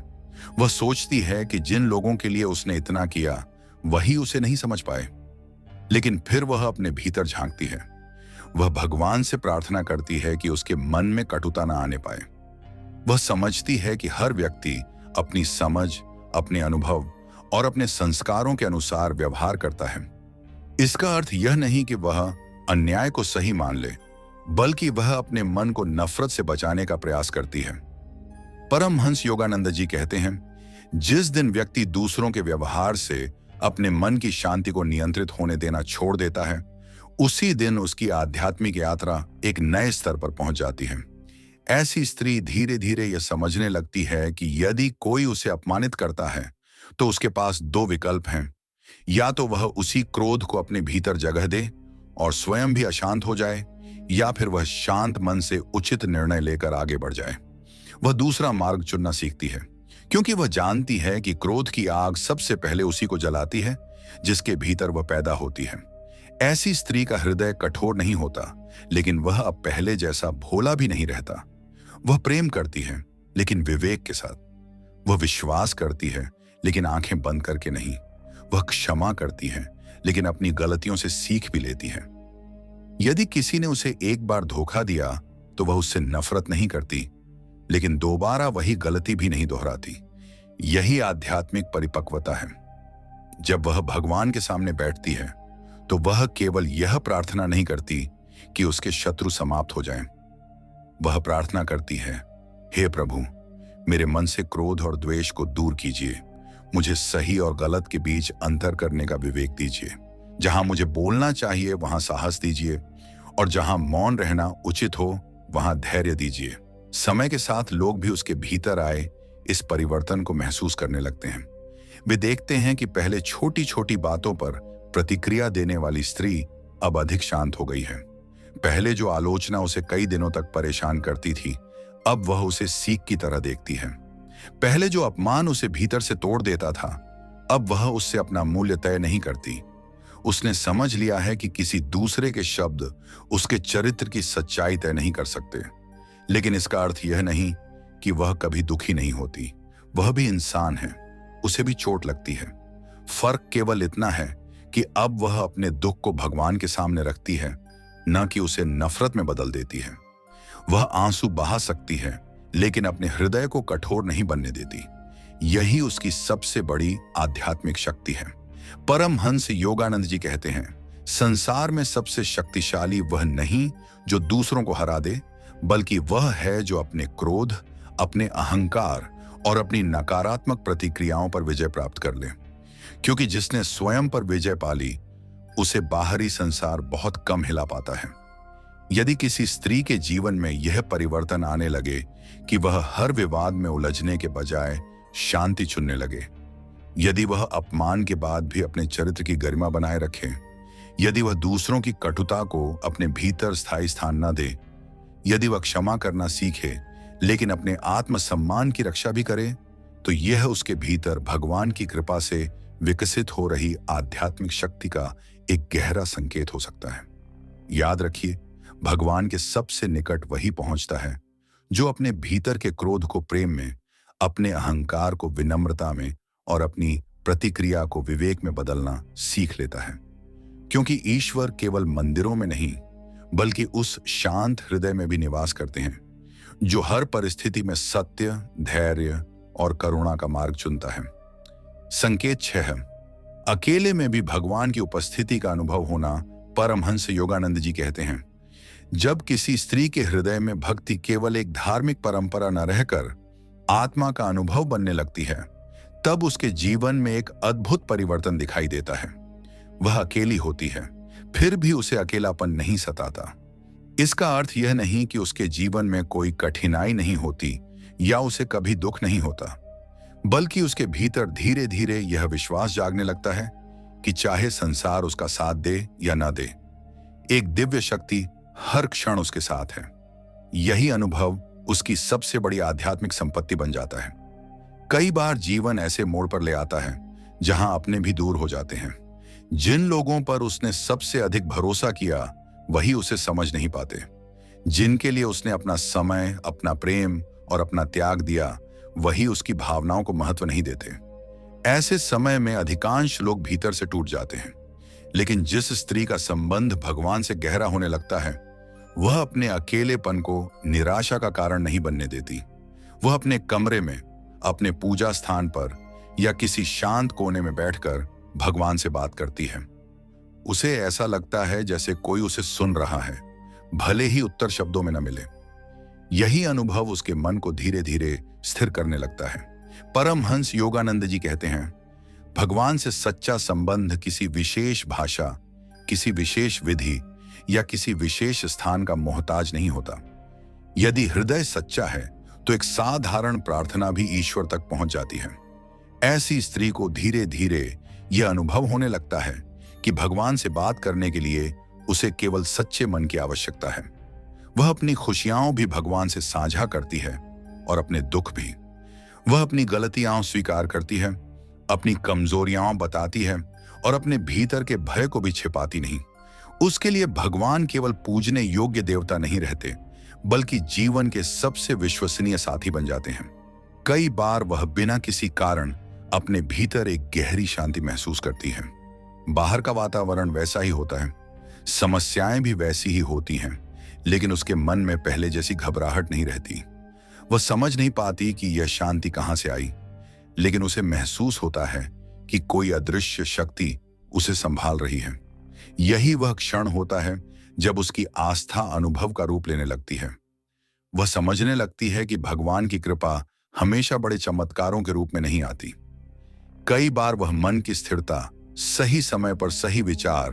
वह सोचती है कि जिन लोगों के लिए उसने इतना किया वही उसे नहीं समझ पाए। लेकिन फिर वह अपने भीतर झांकती है। वह भगवान से प्रार्थना करती है कि उसके मन में कटुता न आने पाए। वह समझती है कि हर व्यक्ति अपनी समझ, अपने अनुभव और अपने संस्कारों के अनुसार व्यवहार करता है। इसका अर्थ यह नहीं कि वह अन्याय को सही मान ले, बल्कि वह अपने मन को नफरत से बचाने का प्रयास करती है। परमहंस योगानंद जी कहते हैं, जिस दिन व्यक्ति दूसरों के व्यवहार से अपने मन की शांति को नियंत्रित होने देना छोड़ देता है, उसी दिन उसकी आध्यात्मिक यात्रा एक नए स्तर पर पहुंच जाती है। ऐसी स्त्री धीरे धीरे यह समझने लगती है कि यदि कोई उसे अपमानित करता है तो उसके पास दो विकल्प हैं। या तो वह उसी क्रोध को अपने भीतर जगह दे और स्वयं भी अशांत हो जाए, या फिर वह शांत मन से उचित निर्णय लेकर आगे बढ़ जाए। वह दूसरा मार्ग चुनना सीखती है, क्योंकि वह जानती है कि क्रोध की आग सबसे पहले उसी को जलाती है जिसके भीतर वह पैदा होती है। ऐसी स्त्री का हृदय कठोर नहीं होता, लेकिन वह अब पहले जैसा भोला भी नहीं रहता। वह प्रेम करती है, लेकिन विवेक के साथ। वह विश्वास करती है, लेकिन आंखें बंद करके नहीं। वह क्षमा करती है, लेकिन अपनी गलतियों से सीख भी लेती है। यदि किसी ने उसे एक बार धोखा दिया तो वह उससे नफरत नहीं करती, लेकिन दोबारा वही गलती भी नहीं दोहराती। यही आध्यात्मिक परिपक्वता है। जब वह भगवान के सामने बैठती है तो वह केवल यह प्रार्थना नहीं करती कि उसके शत्रु समाप्त हो जाएं। वह प्रार्थना करती है, हे प्रभु, मेरे मन से क्रोध और द्वेष को दूर कीजिए। मुझे सही और गलत के बीच अंतर करने का विवेक दीजिए। जहां मुझे बोलना चाहिए वहां साहस दीजिए, और जहां मौन रहना उचित हो वहां धैर्य दीजिए। समय के साथ लोग भी उसके भीतर आए इस परिवर्तन को महसूस करने लगते हैं। वे देखते हैं कि पहले छोटी छोटी बातों पर प्रतिक्रिया देने वाली स्त्री अब अधिक शांत हो गई है। पहले जो आलोचना उसे कई दिनों तक परेशान करती थी, अब वह उसे सीख की तरह देखती है। पहले जो अपमान उसे भीतर से तोड़ देता था, अब वह उससे अपना मूल्य तय नहीं करती। उसने समझ लिया है कि किसी दूसरे के शब्द उसके चरित्र की सच्चाई तय नहीं कर सकते। लेकिन इसका अर्थ यह नहीं कि वह कभी दुखी नहीं होती। वह भी इंसान है, उसे भी चोट लगती है। फर्क केवल इतना है कि अब वह अपने दुख को भगवान के सामने रखती है, न कि उसे नफरत में बदल देती है। वह आंसू बहा सकती है, लेकिन अपने हृदय को कठोर नहीं बनने देती। यही उसकी सबसे बड़ी आध्यात्मिक शक्ति है। परमहंस योगानंद जी कहते हैं, संसार में सबसे शक्तिशाली वह नहीं जो दूसरों को हरा दे, बल्कि वह है जो अपने क्रोध, अपने अहंकार और अपनी नकारात्मक प्रतिक्रियाओं पर विजय प्राप्त कर ले। क्योंकि जिसने स्वयं पर विजय पाली, उसे बाहरी संसार बहुत कम हिला पाता है। यदि किसी स्त्री के जीवन में यह परिवर्तन आने लगे कि वह हर विवाद में उलझने के बजाय शांति चुनने लगे, यदि वह अपमान के बाद भी अपने चरित्र की गरिमा बनाए रखे, यदि वह दूसरों की कटुता को अपने भीतर स्थायी स्थान न दे, यदि वह क्षमा करना सीखे लेकिन अपने आत्मसम्मान की रक्षा भी करे, तो यह उसके भीतर भगवान की कृपा से विकसित हो रही आध्यात्मिक शक्ति का एक गहरा संकेत हो सकता है। याद रखिए, भगवान के सबसे निकट वही पहुंचता है जो अपने भीतर के क्रोध को प्रेम में, अपने अहंकार को विनम्रता में और अपनी प्रतिक्रिया को विवेक में बदलना सीख लेता है। क्योंकि ईश्वर केवल मंदिरों में नहीं, बल्कि उस शांत हृदय में भी निवास करते हैं जो हर परिस्थिति में सत्य, धैर्य और करुणा का मार्ग चुनता है। संकेत 6, अकेले में भी भगवान की उपस्थिति का अनुभव होना। परमहंस योगानंद जी कहते हैं, जब किसी स्त्री के हृदय में भक्ति केवल एक धार्मिक परंपरा न रहकर आत्मा का अनुभव बनने लगती है, तब उसके जीवन में एक अद्भुत परिवर्तन दिखाई देता है। वह अकेली होती है, फिर भी उसे अकेलापन नहीं सताता। इसका अर्थ यह नहीं कि उसके जीवन में कोई कठिनाई नहीं होती या उसे कभी दुख नहीं होता, बल्कि उसके भीतर धीरे धीरे यह विश्वास जागने लगता है कि चाहे संसार उसका साथ दे या न दे, एक दिव्य शक्ति हर क्षण उसके साथ है। यही अनुभव उसकी सबसे बड़ी आध्यात्मिक संपत्ति बन जाता है। कई बार जीवन ऐसे मोड़ पर ले आता है जहां अपने भी दूर हो जाते हैं। जिन लोगों पर उसने सबसे अधिक भरोसा किया, वही उसे समझ नहीं पाते। जिनके लिए उसने अपना समय, अपना प्रेम और अपना त्याग दिया, वही उसकी भावनाओं को महत्व नहीं देते। ऐसे समय में अधिकांश लोग भीतर से टूट जाते हैं। लेकिन जिस स्त्री का संबंध भगवान से गहरा होने लगता है, वह अपने अकेलेपन को निराशा का कारण नहीं बनने देती। वह अपने कमरे में, अपने पूजा स्थान पर या किसी शांत कोने में बैठकर भगवान से बात करती है। उसे ऐसा लगता है जैसे कोई उसे सुन रहा है, भले ही उत्तर शब्दों में न मिले। यही अनुभव उसके मन को धीरे धीरे स्थिर करने लगता है। परमहंस योगानंद जी कहते हैं, भगवान से सच्चा संबंध किसी विशेष भाषा, किसी विशेष विधि या किसी विशेष स्थान का मोहताज नहीं होता। यदि हृदय सच्चा है तो एक साधारण प्रार्थना भी ईश्वर तक पहुंच जाती है। ऐसी स्त्री को धीरे धीरे यह अनुभव होने लगता है कि भगवान से बात करने के लिए उसे केवल सच्चे मन की आवश्यकता है। वह अपनी खुशियां भी भगवान से साझा करती है और अपने दुख भी। वह अपनी गलतियां स्वीकार करती है, अपनी कमजोरियां बताती है और अपने भीतर के भय को भी छिपाती नहीं। उसके लिए भगवान केवल पूजने योग्य देवता नहीं रहते, बल्कि जीवन के सबसे विश्वसनीय साथी बन जाते हैं। कई बार वह बिना किसी कारण अपने भीतर एक गहरी शांति महसूस करती है। बाहर का वातावरण वैसा ही होता है, समस्याएं भी वैसी ही होती हैं, लेकिन उसके मन में पहले जैसी घबराहट नहीं रहती। वह समझ नहीं पाती कि यह शांति कहां से आई, लेकिन उसे महसूस होता है कि कोई अदृश्य शक्ति उसे संभाल रही है। यही वह क्षण होता है जब उसकी आस्था अनुभव का रूप लेने लगती है। वह समझने लगती है कि भगवान की कृपा हमेशा बड़े चमत्कारों के रूप में नहीं आती। कई बार वह मन की स्थिरता, सही समय पर सही विचार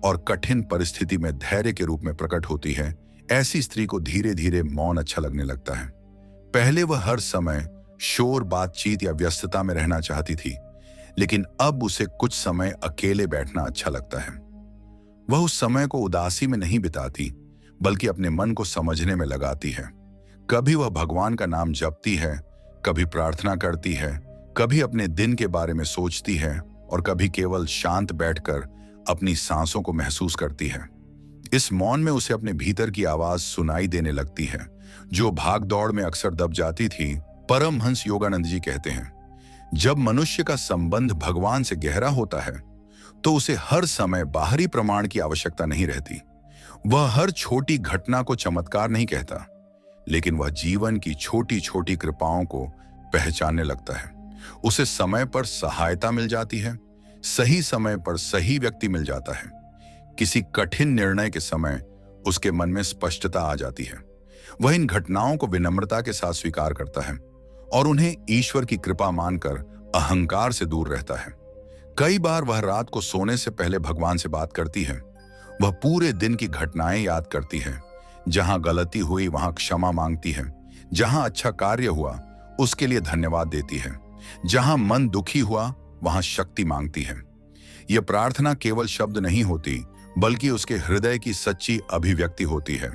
और कठिन परिस्थिति में धैर्य के रूप में प्रकट होती है। ऐसी स्त्री को धीरे धीरे मौन अच्छा लगने लगता है। पहले वह हर समय शोर, बातचीत या व्यस्तता में रहना चाहती थी, लेकिन अब उसे कुछ समय अकेले बैठना अच्छा लगता है। वह उस समय को उदासी में नहीं बिताती, बल्कि अपने मन को समझने में लगाती है। कभी वह भगवान का नाम जपती है, कभी प्रार्थना करती है, कभी अपने दिन के बारे में सोचती है और कभी केवल शांत बैठकर अपनी सांसों को महसूस करती है। इस मौन में उसे अपने भीतर की आवाज सुनाई देने लगती है, जो भाग दौड़ में अक्सर दब जाती थी। परमहंस योगानंद जी कहते हैं, जब मनुष्य का संबंध भगवान से गहरा होता है, तो उसे हर समय बाहरी प्रमाण की आवश्यकता नहीं रहती। वह हर छोटी घटना को चमत्कार नहीं कहता, लेकिन वह जीवन की छोटी छोटी कृपाओं को पहचानने लगता है। उसे समय पर सहायता मिल जाती है, सही समय पर सही व्यक्ति मिल जाता है। किसी कठिन निर्णय के समय उसके मन में स्पष्टता आ जाती है। वह इन घटनाओं को विनम्रता के साथ स्वीकार करता है और उन्हें ईश्वर की कृपा मानकर अहंकार से दूर रहता है। कई बार वह रात को सोने से पहले भगवान से बात करती है। वह पूरे दिन की घटनाएं याद करती है। जहां गलती हुई वहां क्षमा मांगती है, जहां अच्छा कार्य हुआ उसके लिए धन्यवाद देती है, जहां मन दुखी हुआ वहां शक्ति मांगती है। यह प्रार्थना केवल शब्द नहीं होती, बल्कि उसके हृदय की सच्ची अभिव्यक्ति होती है।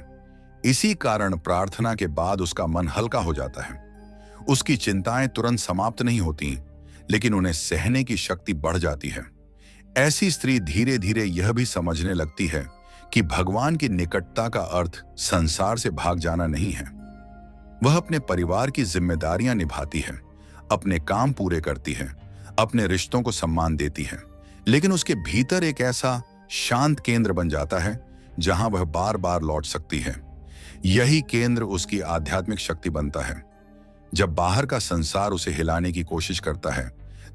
इसी कारण प्रार्थना के बाद उसका मन हल्का हो जाता है। उसकी चिंताएं तुरंत समाप्त नहीं होती, लेकिन उन्हें सहने की शक्ति बढ़ जाती है। ऐसी स्त्री धीरे धीरे यह भी समझने लगती है कि भगवान की निकटता का अर्थ संसार से भाग जाना नहीं है। वह अपने परिवार की जिम्मेदारियां निभाती है, अपने काम पूरे करती है, अपने रिश्तों को सम्मान देती है, लेकिन उसके भीतर एक ऐसा शांत केंद्र बन जाता है जहां वह बार बार लौट सकती है। यही केंद्र उसकी आध्यात्मिक शक्ति बनता है। जब बाहर का संसार उसे हिलाने की कोशिश करता है,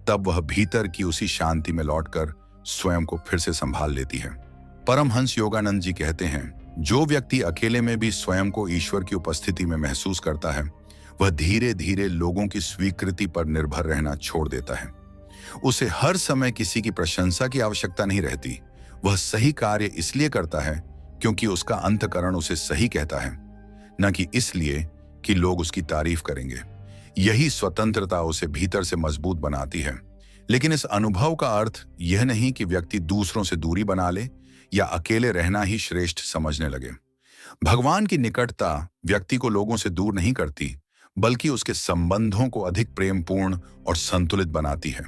तब वह भीतर की उसी शांति में लौटकर स्वयं को फिर से संभाल लेती है। परमहंस योगानंद जी कहते हैं, जो व्यक्ति अकेले में भी स्वयं को ईश्वर की उपस्थिति में महसूस करता है, वह धीरे धीरे लोगों की स्वीकृति पर निर्भर रहना छोड़ देता है। उसे हर समय किसी की प्रशंसा की आवश्यकता नहीं रहती। वह सही कार्य इसलिए करता है क्योंकि उसका अंतःकरण उसे सही कहता है, न कि इसलिए कि लोग उसकी तारीफ करेंगे। यही स्वतंत्रता उसे भीतर से मजबूत बनाती है। लेकिन इस अनुभव का अर्थ यह नहीं कि व्यक्ति दूसरों से दूरी बना ले या अकेले रहना ही श्रेष्ठ समझने लगे। भगवान की निकटता व्यक्ति को लोगों से दूर नहीं करती, बल्कि उसके संबंधों को अधिक प्रेमपूर्ण और संतुलित बनाती है।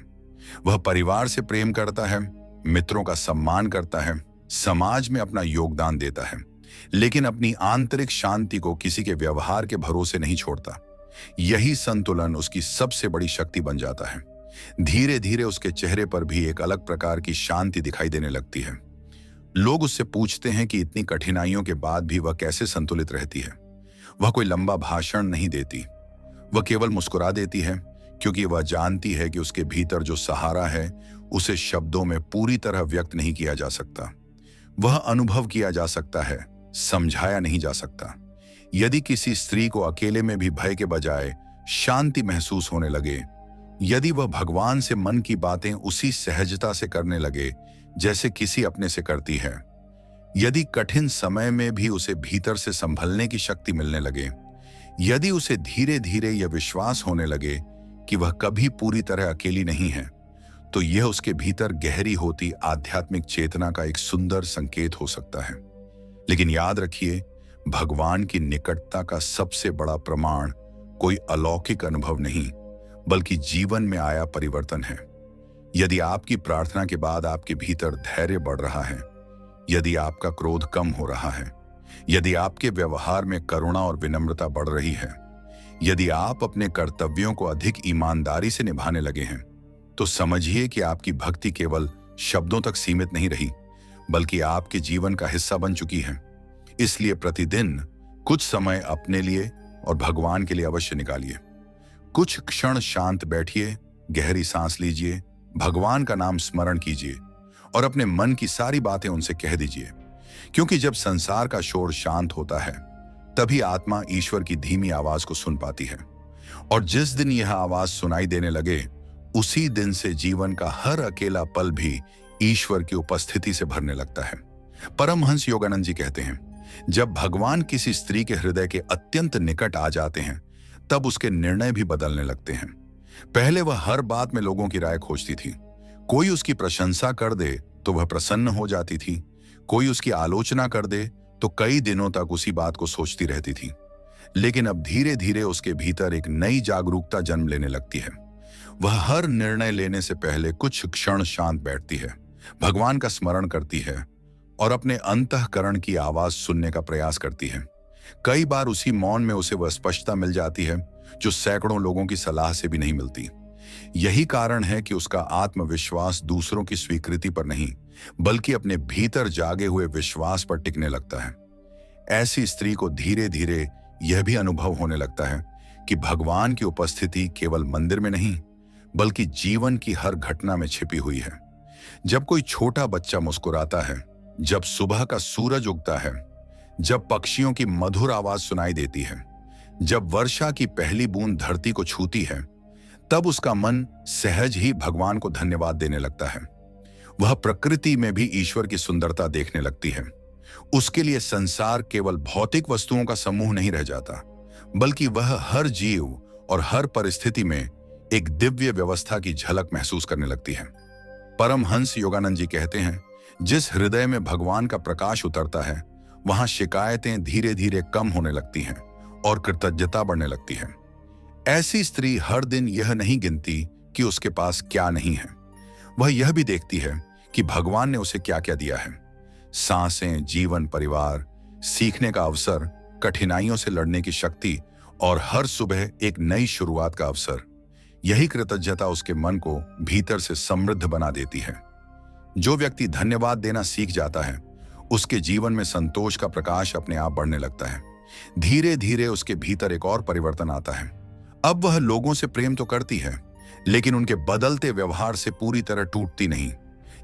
वह परिवार से प्रेम करता है, मित्रों का सम्मान करता है, समाज में अपना योगदान देता है, लेकिन अपनी आंतरिक शांति को किसी के व्यवहार के भरोसे नहीं छोड़ता। यही संतुलन उसकी सबसे बड़ी शक्ति बन जाता है। धीरे धीरे उसके चेहरे पर भी एक अलग प्रकार की शांति दिखाई देने लगती है। लोग उससे पूछते हैं कि इतनी कठिनाइयों के बाद भी वह कैसे संतुलित रहती है। वह कोई लंबा भाषण नहीं देती, वह केवल मुस्कुरा देती है, क्योंकि वह जानती है कि उसके भीतर जो सहारा है उसे शब्दों में पूरी तरह व्यक्त नहीं किया जा सकता। वह अनुभव किया जा सकता है, समझाया नहीं जा सकता। यदि किसी स्त्री को अकेले में भी भय के बजाय शांति महसूस होने लगे, यदि वह भगवान से मन की बातें उसी सहजता से करने लगे जैसे किसी अपने से करती है, यदि कठिन समय में भी उसे भीतर से संभलने की शक्ति मिलने लगे, यदि उसे धीरे धीरे यह विश्वास होने लगे कि वह कभी पूरी तरह अकेली नहीं है, तो यह उसके भीतर गहरी होती आध्यात्मिक चेतना का एक सुंदर संकेत हो सकता है। लेकिन याद रखिए, भगवान की निकटता का सबसे बड़ा प्रमाण कोई अलौकिक अनुभव नहीं, बल्कि जीवन में आया परिवर्तन है। यदि आपकी प्रार्थना के बाद आपके भीतर धैर्य बढ़ रहा है, यदि आपका क्रोध कम हो रहा है, यदि आपके व्यवहार में करुणा और विनम्रता बढ़ रही है, यदि आप अपने कर्तव्यों को अधिक ईमानदारी से निभाने लगे हैं, तो समझिए कि आपकी भक्ति केवल शब्दों तक सीमित नहीं रही, बल्कि आपके जीवन का हिस्सा बन चुकी है। इसलिए प्रतिदिन कुछ समय अपने लिए और भगवान के लिए अवश्य निकालिए। कुछ क्षण शांत बैठिए, गहरी सांस लीजिए, भगवान का नाम स्मरण कीजिए और अपने मन की सारी बातें उनसे कह दीजिए। क्योंकि जब संसार का शोर शांत होता है, तभी आत्मा ईश्वर की धीमी आवाज को सुन पाती है। और जिस दिन यह आवाज सुनाई देने लगे, उसी दिन से जीवन का हर अकेला पल भी ईश्वर की उपस्थिति से भरने लगता है। परमहंस योगानंद जी कहते हैं, जब भगवान किसी स्त्री के हृदय के अत्यंत निकट आ जाते हैं, तब उसके निर्णय भी बदलने लगते हैं। पहले वह हर बात में लोगों की राय खोजती थी। कोई उसकी प्रशंसा कर दे तो वह प्रसन्न हो जाती थी, कोई उसकी आलोचना कर दे तो कई दिनों तक उसी बात को सोचती रहती थी। लेकिन अब धीरे धीरे उसके भीतर एक नई जागरूकता जन्म लेने लगती है। वह हर निर्णय लेने से पहले कुछ क्षण शांत बैठती है, भगवान का स्मरण करती है और अपने अंतःकरण की आवाज सुनने का प्रयास करती है। कई बार उसी मौन में उसे वह स्पष्टता मिल जाती है जो सैकड़ों लोगों की सलाह से भी नहीं मिलती। यही कारण है कि उसका आत्मविश्वास दूसरों की स्वीकृति पर नहीं, बल्कि अपने भीतर जागे हुए विश्वास पर टिकने लगता है। ऐसी स्त्री को धीरे धीरे यह भी अनुभव होने लगता है कि भगवान की उपस्थिति केवल मंदिर में नहीं, बल्कि जीवन की हर घटना में छिपी हुई है। जब कोई छोटा बच्चा मुस्कुराता है, जब सुबह का सूरज उगता है, जब पक्षियों की मधुर आवाज सुनाई देती है, जब वर्षा की पहली बूंद धरती को छूती है, तब उसका मन सहज ही भगवान को धन्यवाद देने लगता है। वह प्रकृति में भी ईश्वर की सुंदरता देखने लगती है। उसके लिए संसार केवल भौतिक वस्तुओं का समूह नहीं रह जाता, बल्कि वह हर जीव और हर परिस्थिति में एक दिव्य व्यवस्था की झलक महसूस करने लगती है। परमहंस योगानंद जी कहते हैं, जिस हृदय में भगवान का प्रकाश उतरता है, वहां शिकायतें धीरे धीरे कम होने लगती हैं और कृतज्ञता बढ़ने लगती है। ऐसी स्त्री हर दिन यह नहीं गिनती कि उसके पास क्या नहीं है, वह यह भी देखती है कि भगवान ने उसे क्या क्या दिया है। सांसें, जीवन, परिवार, सीखने का अवसर, कठिनाइयों से लड़ने की शक्ति और हर सुबह एक नई शुरुआत का अवसर। यही कृतज्ञता उसके मन को भीतर से समृद्ध बना देती है। जो व्यक्ति धन्यवाद देना सीख जाता है, उसके जीवन में संतोष का प्रकाश अपने आप बढ़ने लगता है। धीरे धीरे उसके भीतर एक और परिवर्तन आता है। अब वह लोगों से प्रेम तो करती है, लेकिन उनके बदलते व्यवहार से पूरी तरह टूटती नहीं।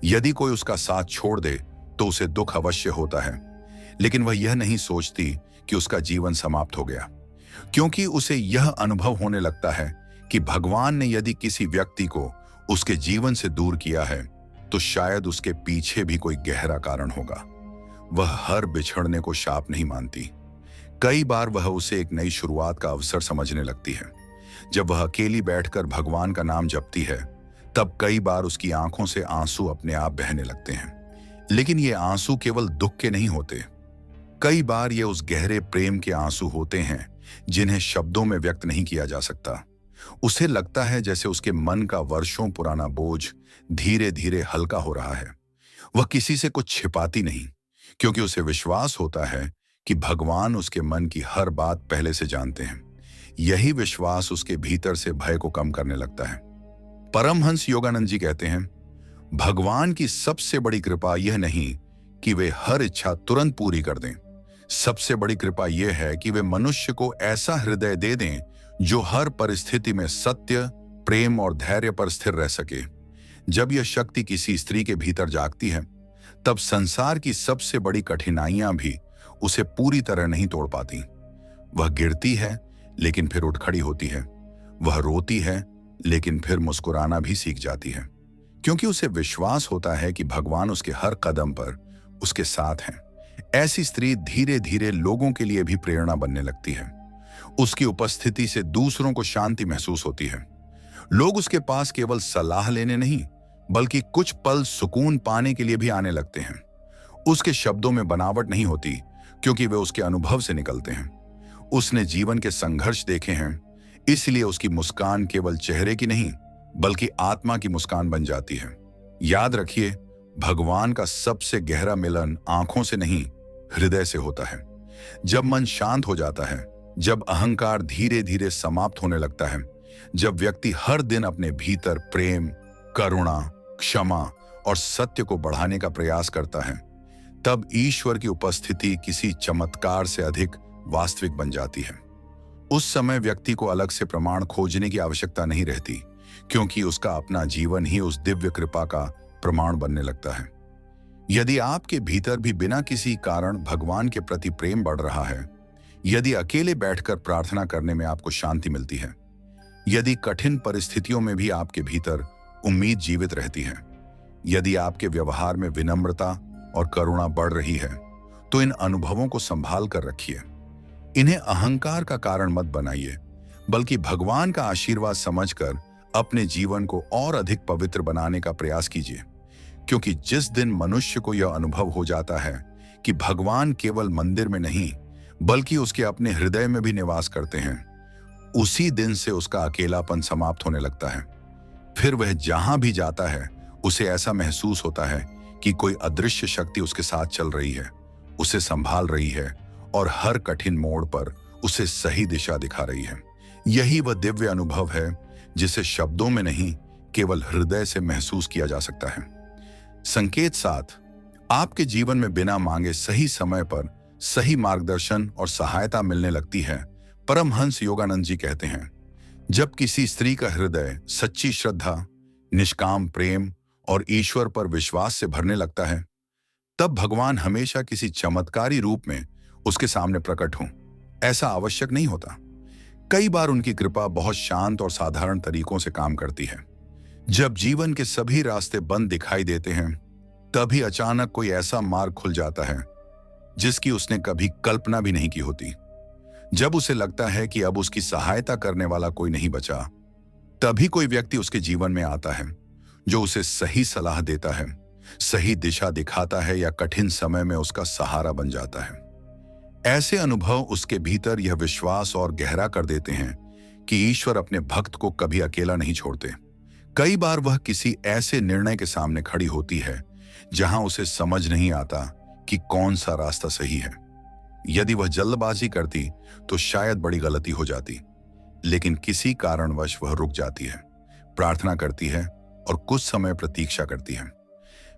यदि कोई उसका साथ छोड़ दे तो उसे दुख अवश्य होता है, लेकिन वह यह नहीं सोचती कि उसका जीवन समाप्त हो गया, क्योंकि उसे यह अनुभव होने लगता है कि भगवान ने यदि किसी व्यक्ति को उसके जीवन से दूर किया है तो शायद उसके पीछे भी कोई गहरा कारण होगा। वह हर बिछड़ने को शाप नहीं मानती। कई बार वह उसे एक नई शुरुआत का अवसर समझने लगती है। जब वह अकेली बैठकर भगवान का नाम जपती है, तब कई बार उसकी आंखों से आंसू अपने आप बहने लगते हैं। लेकिन ये आंसू केवल दुख के नहीं होते, कई बार ये उस गहरे प्रेम के आंसू होते हैं जिन्हें शब्दों में व्यक्त नहीं किया जा सकता। उसे लगता है जैसे उसके मन का वर्षों पुराना बोझ धीरे धीरे हल्का हो रहा है। वह किसी से कुछ छिपाती नहीं, क्योंकि उसे विश्वास होता है कि भगवान उसके मन की हर बात पहले से जानते हैं। यही विश्वास उसके भीतर से भय को कम करने लगता है। परमहंस योगानंद जी कहते हैं, भगवान की सबसे बड़ी कृपा यह नहीं कि वे हर इच्छा तुरंत पूरी कर दें। सबसे बड़ी कृपा यह है कि वे मनुष्य को ऐसा हृदय दे दें जो हर परिस्थिति में सत्य, प्रेम और धैर्य पर स्थिर रह सके। जब यह शक्ति किसी स्त्री के भीतर जागती है, तब संसार की सबसे बड़ी कठिनाइयां भी उसे पूरी तरह नहीं तोड़ पाती। वह गिरती है लेकिन फिर उठ खड़ी होती है। वह रोती है लेकिन फिर मुस्कुराना भी सीख जाती है, क्योंकि उसे विश्वास होता है कि भगवान उसके हर कदम पर उसके साथ हैं। ऐसी स्त्री धीरे धीरे लोगों के लिए भी प्रेरणा बनने लगती है। उसकी उपस्थिति से दूसरों को शांति महसूस होती है। लोग उसके पास केवल सलाह लेने नहीं, बल्कि कुछ पल सुकून पाने के लिए भी आने लगते हैं। उसके शब्दों में बनावट नहीं होती, क्योंकि वे उसके अनुभव से निकलते हैं। उसने जीवन के संघर्ष देखे हैं, इसलिए उसकी मुस्कान केवल चेहरे की नहीं, बल्कि आत्मा की मुस्कान बन जाती है। याद रखिए, भगवान का सबसे गहरा मिलन आंखों से नहीं, हृदय से होता है। जब मन शांत हो जाता है, जब अहंकार धीरे धीरे समाप्त होने लगता है, जब व्यक्ति हर दिन अपने भीतर प्रेम, करुणा, क्षमा और सत्य को बढ़ाने का प्रयास करता है, तब ईश्वर की उपस्थिति किसी चमत्कार से अधिक वास्तविक बन जाती है। उस समय व्यक्ति को अलग से प्रमाण खोजने की आवश्यकता नहीं रहती, क्योंकि उसका अपना जीवन ही उस दिव्य कृपा का प्रमाण बनने लगता है। यदि आपके भीतर भी बिना किसी कारण भगवान के प्रति प्रेम बढ़ रहा है, यदि अकेले बैठकर प्रार्थना करने में आपको शांति मिलती है, यदि कठिन परिस्थितियों में भी आपके भीतर उम्मीद जीवित रहती है, यदि आपके व्यवहार में विनम्रता और करुणा बढ़ रही है, तो इन अनुभवों को संभाल कर रखिए। इन्हें अहंकार का कारण मत बनाइए, बल्कि भगवान का आशीर्वाद समझकर अपने जीवन को और अधिक पवित्र बनाने का प्रयास कीजिए। क्योंकि जिस दिन मनुष्य को यह अनुभव हो जाता है कि भगवान केवल मंदिर में नहीं, बल्कि उसके अपने हृदय में भी निवास करते हैं, उसी दिन से उसका अकेलापन समाप्त होने लगता है। फिर वह जहां भी जाता है, उसे ऐसा महसूस होता है कि कोई अदृश्य शक्ति उसके साथ चल रही है, उसे संभाल रही है और हर कठिन मोड़ पर उसे सही दिशा दिखा रही है। यही वह दिव्य अनुभव है जिसे शब्दों में नहीं, केवल हृदय से महसूस किया जा सकता है। संकेत 7, आपके जीवन में बिना मांगे सही समय पर सही मार्गदर्शन और सहायता मिलने लगती है। परमहंस योगानंद जी कहते हैं, जब किसी स्त्री का हृदय सच्ची श्रद्धा, निष्काम प्रेम और ईश्वर पर विश्वास से भरने लगता है, तब भगवान हमेशा किसी चमत्कारी रूप में उसके सामने प्रकट हों। ऐसा आवश्यक नहीं होता। कई बार उनकी कृपा बहुत शांत और साधारण तरीकों से काम करती है। जब जीवन के सभी रास्ते बंद दिखाई देते हैं, तभी अचानक कोई ऐसा मार्ग खुल जाता है जिसकी उसने कभी कल्पना भी नहीं की होती। जब उसे लगता है कि अब उसकी सहायता करने वाला कोई नहीं बचा, तभी कोई व्यक्ति उसके जीवन में आता है जो उसे सही सलाह देता है, सही दिशा दिखाता है या कठिन समय में उसका सहारा बन जाता है। ऐसे अनुभव उसके भीतर यह विश्वास और गहरा कर देते हैं कि ईश्वर अपने भक्त को कभी अकेला नहीं छोड़ते। कई बार वह किसी ऐसे निर्णय के सामने खड़ी होती है जहां उसे समझ नहीं आता कि कौन सा रास्ता सही है। यदि वह जल्दबाजी करती तो शायद बड़ी गलती हो जाती, लेकिन किसी कारणवश वह रुक जाती है, प्रार्थना करती है और कुछ समय प्रतीक्षा करती है।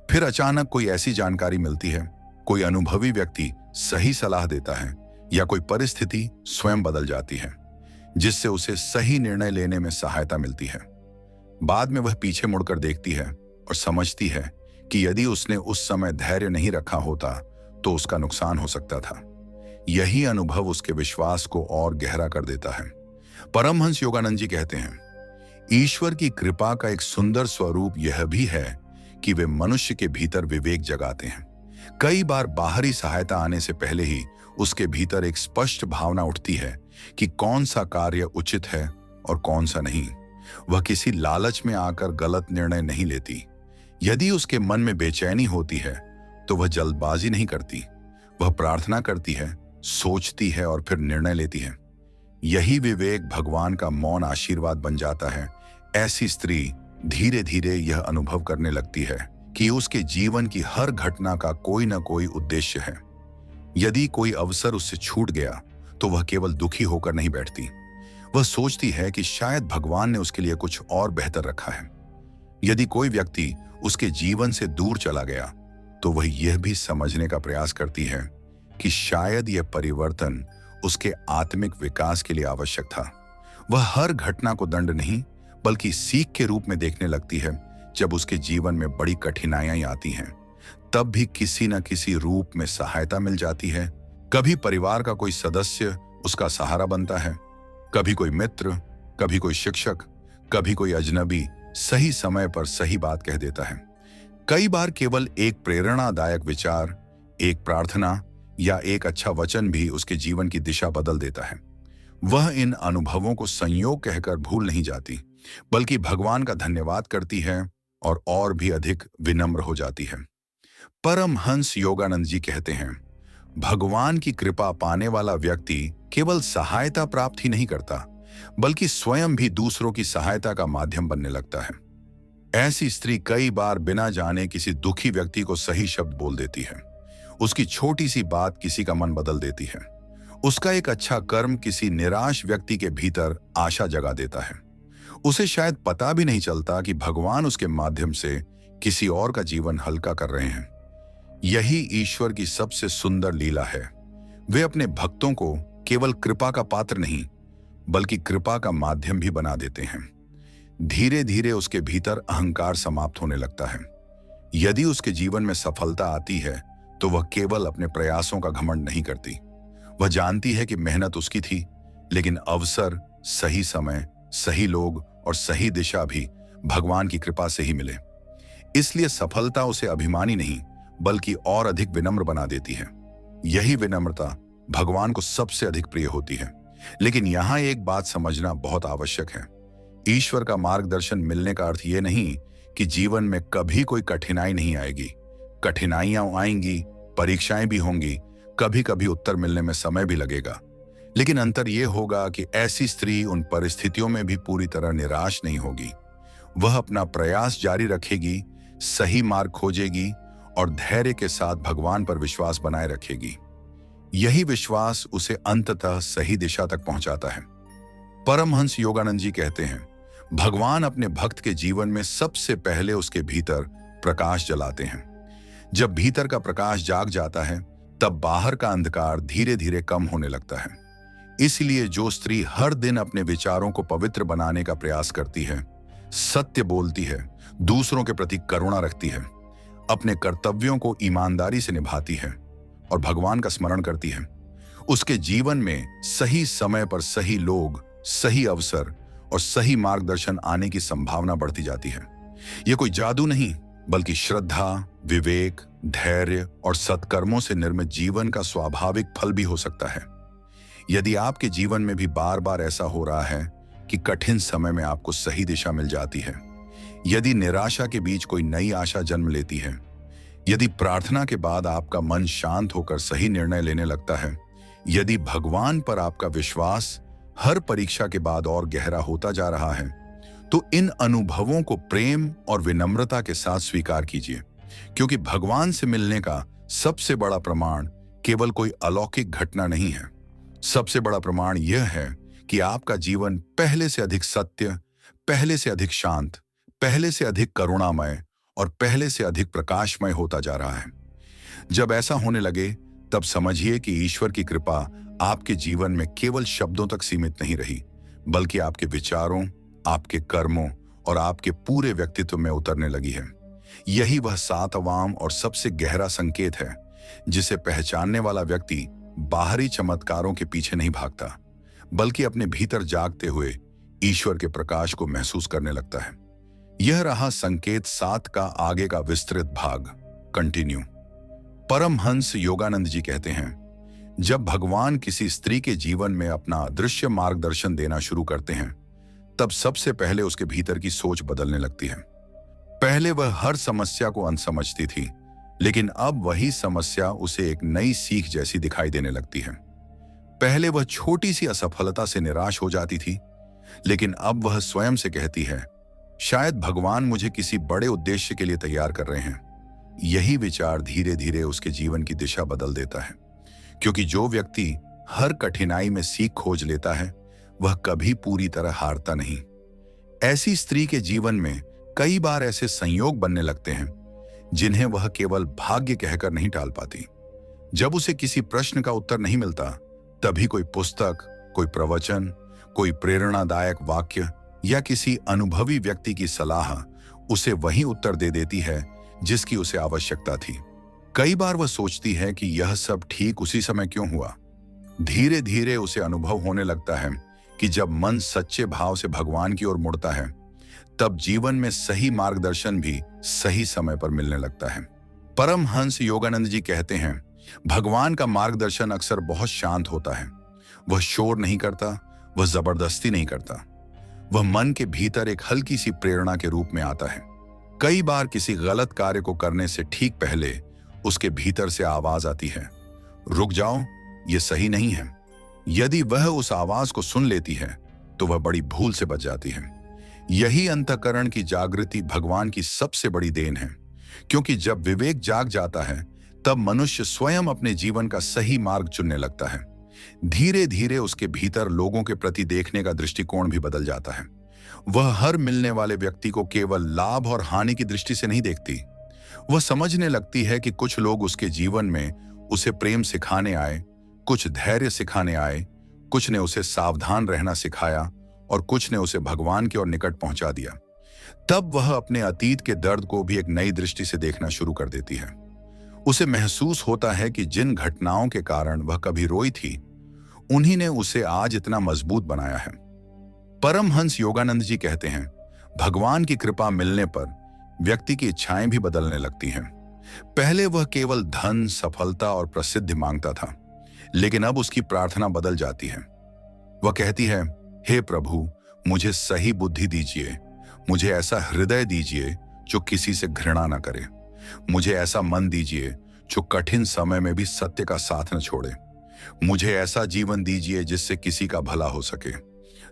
फिर अचानक कोई ऐसी जानकारी मिलती है, कोई अनुभवी व्यक्ति सही सलाह देता है या कोई परिस्थिति स्वयं बदल जाती है जिससे उसे सही निर्णय लेने में सहायता मिलती है। बाद में वह पीछे मुड़कर देखती है और समझती है कि यदि उसने उस समय धैर्य नहीं रखा होता तो उसका नुकसान हो सकता था। यही अनुभव उसके विश्वास को और गहरा कर देता है। परमहंस योगानंद जी कहते हैं, ईश्वर की कृपा का एक सुंदर स्वरूप यह भी है कि वे मनुष्य के भीतर विवेक जगाते हैं। कई बार बाहरी सहायता आने से पहले ही उसके भीतर एक स्पष्ट भावना उठती है कि कौन सा कार्य उचित है और कौन सा नहीं। वह किसी लालच में आकर गलत निर्णय नहीं लेती। यदि उसके मन में बेचैनी होती है तो वह जल्दबाजी नहीं करती। वह प्रार्थना करती है, सोचती है और फिर निर्णय लेती है। यही विवेक भगवान का मौन आशीर्वाद बन जाता है। ऐसी स्त्री धीरे धीरे यह अनुभव करने लगती है कि उसके जीवन की हर घटना का कोई न कोई उद्देश्य है। यदि कोई अवसर उससे छूट गया तो वह केवल दुखी होकर नहीं बैठती। वह सोचती है कि शायद भगवान ने उसके लिए कुछ और बेहतर रखा है। यदि कोई व्यक्ति उसके जीवन से दूर चला गया तो वह यह भी समझने का प्रयास करती है कि शायद यह परिवर्तन उसके आत्मिक विकास के लिए आवश्यक था। वह हर घटना को दंड नहीं बल्कि सीख के रूप में देखने लगती है। जब उसके जीवन में बड़ी कठिनाइयां आती हैं तब भी किसी न किसी रूप में सहायता मिल जाती है। कभी परिवार का कोई सदस्य उसका सहारा बनता है, कभी कोई मित्र, कभी कोई शिक्षक, कभी कोई अजनबी सही समय पर सही बात कह देता है। कई बार केवल एक प्रेरणादायक विचार, एक प्रार्थना या एक अच्छा वचन भी उसके जीवन की दिशा बदल देता है। वह इन अनुभवों को संयोग कहकर भूल नहीं जाती बल्कि भगवान का धन्यवाद करती है और भी अधिक विनम्र हो जाती है। परमहंस योगानंद जी कहते हैं, भगवान की कृपा पाने वाला व्यक्ति केवल सहायता प्राप्त ही नहीं करता बल्कि स्वयं भी दूसरों की सहायता का माध्यम बनने लगता है। ऐसी स्त्री कई बार बिना जाने किसी दुखी व्यक्ति को सही शब्द बोल देती है। उसकी छोटी सी बात किसी का मन बदल देती है। उसका एक अच्छा कर्म किसी निराश व्यक्ति के भीतर आशा जगा देता है। उसे शायद पता भी नहीं चलता कि भगवान उसके माध्यम से किसी और का जीवन हल्का कर रहे हैं। यही ईश्वर की सबसे सुंदर लीला है। वे अपने भक्तों को केवल कृपा का पात्र नहीं बल्कि कृपा का माध्यम भी बना देते हैं। धीरे धीरे उसके भीतर अहंकार समाप्त होने लगता है। यदि उसके जीवन में सफलता आती है तो वह केवल अपने प्रयासों का घमंड नहीं करती। वह जानती है कि मेहनत उसकी थी, लेकिन अवसर, सही समय, सही लोग और सही दिशा भी भगवान की कृपा से ही मिले। इसलिए सफलता उसे अभिमानी नहीं बल्कि और अधिक विनम्र बना देती है। यही विनम्रता भगवान को सबसे अधिक प्रिय होती है। लेकिन यहाँ एक बात समझना बहुत आवश्यक है। ईश्वर का मार्गदर्शन मिलने का अर्थ ये नहीं कि जीवन में कभी कोई कठिनाई नहीं आएगी। कठिनाइयां आएंगी, परीक्षाएं भी होंगी, कभी कभी उत्तर मिलने में समय भी लगेगा। लेकिन अंतर यह होगा कि ऐसी स्त्री उन परिस्थितियों में भी पूरी तरह निराश नहीं होगी। वह अपना प्रयास जारी रखेगी, सही मार्ग खोजेगी और धैर्य के साथ भगवान पर विश्वास बनाए रखेगी। यही विश्वास उसे अंततः सही दिशा तक पहुंचाता है। परमहंस योगानंद जी कहते हैं, भगवान अपने भक्त के जीवन में सबसे पहले उसके भीतर प्रकाश जलाते हैं। जब भीतर का प्रकाश जाग जाता है तब बाहर का अंधकार धीरे धीरे कम होने लगता है। इसलिए जो स्त्री हर दिन अपने विचारों को पवित्र बनाने का प्रयास करती है, सत्य बोलती है, दूसरों के प्रति करुणा रखती है, अपने कर्तव्यों को ईमानदारी से निभाती है और भगवान का स्मरण करती है, उसके जीवन में सही समय पर सही लोग, सही अवसर और सही मार्गदर्शन आने की संभावना बढ़ती जाती है। यह कोई जादू नहीं बल्कि श्रद्धा, विवेक, धैर्य और सत्कर्मों से निर्मित जीवन का स्वाभाविक फल भी हो सकता है। यदि आपके जीवन में भी बार बार ऐसा हो रहा है कि कठिन समय में आपको सही दिशा मिल जाती है, यदि निराशा के बीच कोई नई आशा जन्म लेती है, यदि प्रार्थना के बाद आपका मन शांत होकर सही निर्णय लेने लगता है, यदि भगवान पर आपका विश्वास हर परीक्षा के बाद और गहरा होता जा रहा है, तो इन अनुभवों को प्रेम और विनम्रता के साथ स्वीकार कीजिए, क्योंकि भगवान से मिलने का सबसे बड़ा प्रमाण केवल कोई अलौकिक घटना नहीं है। सबसे बड़ा प्रमाण यह है कि आपका जीवन पहले से अधिक सत्य, पहले से अधिक शांत, पहले से अधिक करुणामय और पहले से अधिक प्रकाशमय होता जा रहा है। जब ऐसा होने लगे, तब समझिए कि ईश्वर की कृपा आपके जीवन में केवल शब्दों तक सीमित नहीं रही, बल्कि आपके विचारों, आपके कर्मों और आपके पूरे व्यक्तित्व में उतरने लगी है। यही वह सातवां और सबसे गहरा संकेत है, जिसे पहचानने वाला व्यक्ति बाहरी चमत्कारों के पीछे नहीं भागता, बल्कि अपने भीतर जागते हुए ईश्वर के प्रकाश को महसूस करने लगता है। यह रहा संकेत 7 का आगे का विस्तृत भाग, कंटिन्यू। परमहंस योगानंद जी कहते हैं, जब भगवान किसी स्त्री के जीवन में अपना दृश्य मार्गदर्शन देना शुरू करते हैं, तब सबसे पहले उसके भीतर की सोच बदलने लगती है। पहले वह हर समस्या को अनसमझती थी, लेकिन अब वही समस्या उसे एक नई सीख जैसी दिखाई देने लगती है। पहले वह छोटी सी असफलता से निराश हो जाती थी, लेकिन अब वह स्वयं से कहती है, शायद भगवान मुझे किसी बड़े उद्देश्य के लिए तैयार कर रहे हैं। यही विचार धीरे धीरे उसके जीवन की दिशा बदल देता है, क्योंकि जो व्यक्ति हर कठिनाई में सीख खोज लेता है, वह कभी पूरी तरह हारता नहीं। ऐसी स्त्री के जीवन में कई बार ऐसे संयोग बनने लगते हैं जिन्हें वह केवल भाग्य कहकर नहीं टाल पाती। जब उसे किसी प्रश्न का उत्तर नहीं मिलता, तभी कोई पुस्तक, कोई प्रवचन, कोई प्रेरणादायक वाक्य या किसी अनुभवी व्यक्ति की सलाह उसे वही उत्तर दे देती है जिसकी उसे आवश्यकता थी। कई बार वह सोचती है कि यह सब ठीक उसी समय क्यों हुआ। धीरे धीरे उसे अनुभव होने लगता है कि जब मन सच्चे भाव से भगवान की ओर मुड़ता है, तब जीवन में सही मार्गदर्शन भी सही समय पर मिलने लगता है। परमहंस योगानंद जी कहते हैं, भगवान का मार्गदर्शन अक्सर बहुत शांत होता है। वह शोर नहीं करता, वह जबरदस्ती नहीं करता। वह मन के भीतर एक हल्की सी प्रेरणा के रूप में आता है। कई बार किसी गलत कार्य को करने से ठीक पहले उसके भीतर से आवाज आती है, रुक जाओ, यह सही नहीं है। यदि वह उस आवाज को सुन लेती है, तो वह बड़ी भूल से बच जाती है। यही अंतःकरण की जागृति भगवान की सबसे बड़ी देन है, क्योंकि जब विवेक जाग जाता है, तब मनुष्य स्वयं अपने जीवन का सही मार्ग चुनने लगता है। धीरे धीरे उसके भीतर लोगों के प्रति देखने का दृष्टिकोण भी बदल जाता है। वह हर मिलने वाले व्यक्ति को केवल लाभ और हानि की दृष्टि से नहीं देखती। वह समझने लगती है कि कुछ लोग उसके जीवन में उसे प्रेम सिखाने आए, कुछ धैर्य सिखाने आए, कुछ ने उसे सावधान रहना सिखाया और कुछ ने उसे भगवान की ओर निकट पहुंचा दिया। तब वह अपने अतीत के दर्द को भी एक नई दृष्टि से देखना शुरू कर देती है। उसे महसूस होता है कि जिन घटनाओं के कारण वह कभी रोई थी, उन्हीं ने उसे आज इतना मजबूत बनाया है। परमहंस योगानंद जी कहते हैं, भगवान की कृपा मिलने पर व्यक्ति की इच्छाएं भी बदलने लगती हैं। पहले वह केवल धन, सफलता और प्रसिद्धि मांगता था, लेकिन अब उसकी प्रार्थना बदल जाती है। वह कहती है, हे प्रभु, मुझे सही बुद्धि दीजिए, मुझे ऐसा हृदय दीजिए जो किसी से घृणा न करे, मुझे ऐसा मन दीजिए जो कठिन समय में भी सत्य का साथ न छोड़े, मुझे ऐसा जीवन दीजिए जिससे किसी का भला हो सके।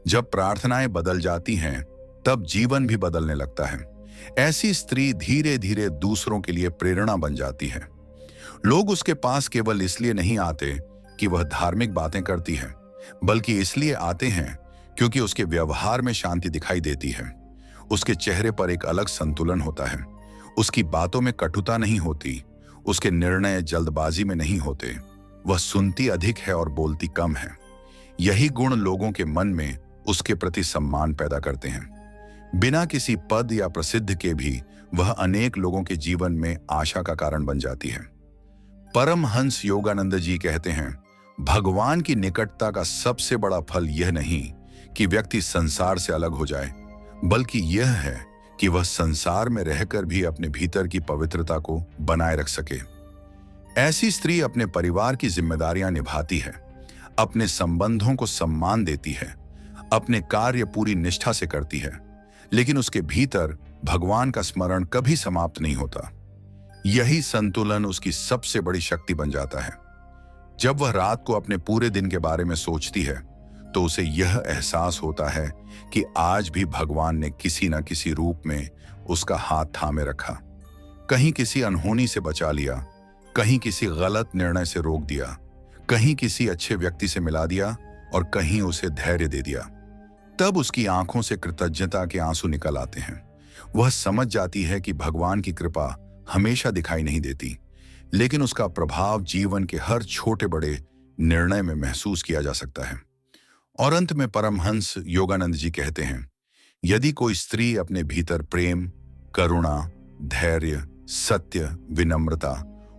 जब प्रार्थनाएं बदल जाती हैं, तब जीवन भी बदलने लगता है। ऐसी स्त्री धीरे धीरे दूसरों के लिए प्रेरणा बन जाती है। लोग उसके पास केवल इसलिए नहीं आते कि वह धार्मिक बातें करती है, बल्कि इसलिए आते हैं क्योंकि उसके व्यवहार में शांति दिखाई देती है। उसके चेहरे पर एक अलग संतुलन होता है। उसकी बातों में कटुता नहीं होती, उसके निर्णय जल्दबाजी में नहीं होते। वह सुनती अधिक है और बोलती कम है। यही गुण लोगों के मन में उसके प्रति सम्मान पैदा करते हैं। बिना किसी पद या प्रसिद्ध के भी वह अनेक लोगों के जीवन में आशा का कारण बन जाती है। परमहंस योगानंद जी कहते हैं, भगवान की निकटता का सबसे बड़ा फल यह नहीं कि व्यक्ति संसार से अलग हो जाए, बल्कि यह है कि वह संसार में रहकर भी अपने भीतर की पवित्रता को बनाए रख सके। ऐसी स्त्री अपने परिवार की जिम्मेदारियां निभाती है, अपने संबंधों को सम्मान देती है, अपने कार्य पूरी निष्ठा से करती है, लेकिन उसके भीतर भगवान का स्मरण कभी समाप्त नहीं होता। यही संतुलन उसकी सबसे बड़ी शक्ति बन जाता है। जब वह रात को अपने पूरे दिन के बारे में सोचती है तो उसे यह एहसास होता है कि आज भी भगवान ने किसी न किसी रूप में उसका हाथ थामे रखा। कहीं किसी अनहोनी से बचा लिया, कहीं किसी गलत निर्णय से रोक दिया, कहीं किसी अच्छे व्यक्ति से मिला दिया और कहीं उसे धैर्य दे दिया। तब उसकी आंखों से कृतज्ञता के आंसू निकल आते हैं। वह समझ जाती है कि भगवान की कृपा हमेशा दिखाई नहीं देती, लेकिन उसका प्रभाव जीवन के हर छोटे बड़े निर्णय में महसूस किया जा सकता है। और अंत में परमहंस योगानंद जी कहते हैं, यदि कोई स्त्री अपने भीतर प्रेम, करुणा, धैर्य, सत्य, विनम्रता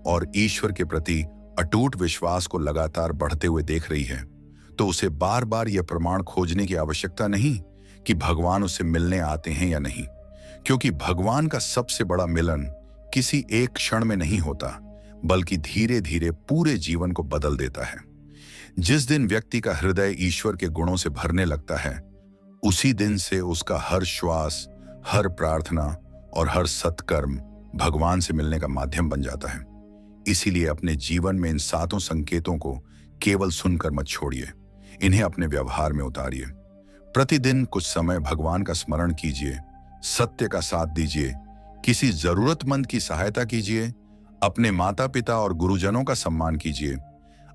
और ईश्वर के प्रति अटूट विश्वास को लगातार बढ़ते हुए देख रही है, तो उसे बार बार यह प्रमाण खोजने की आवश्यकता नहीं कि भगवान उसे मिलने आते हैं या नहीं, क्योंकि भगवान का सबसे बड़ा मिलन किसी एक क्षण में नहीं होता, बल्कि धीरे धीरे पूरे जीवन को बदल देता है। जिस दिन व्यक्ति का हृदय ईश्वर के गुणों से भरने लगता है, उसी दिन से उसका हर श्वास, हर प्रार्थना और हर सत्कर्म भगवान से मिलने का माध्यम बन जाता है। इसीलिए अपने जीवन में इन 7 संकेतों को केवल सुनकर मत छोड़िए, इन्हें अपने व्यवहार में उतारिए। प्रतिदिन कुछ समय भगवान का स्मरण कीजिए, सत्य का साथ दीजिए, किसी जरूरतमंद की सहायता कीजिए, अपने माता पिता और गुरुजनों का सम्मान कीजिए,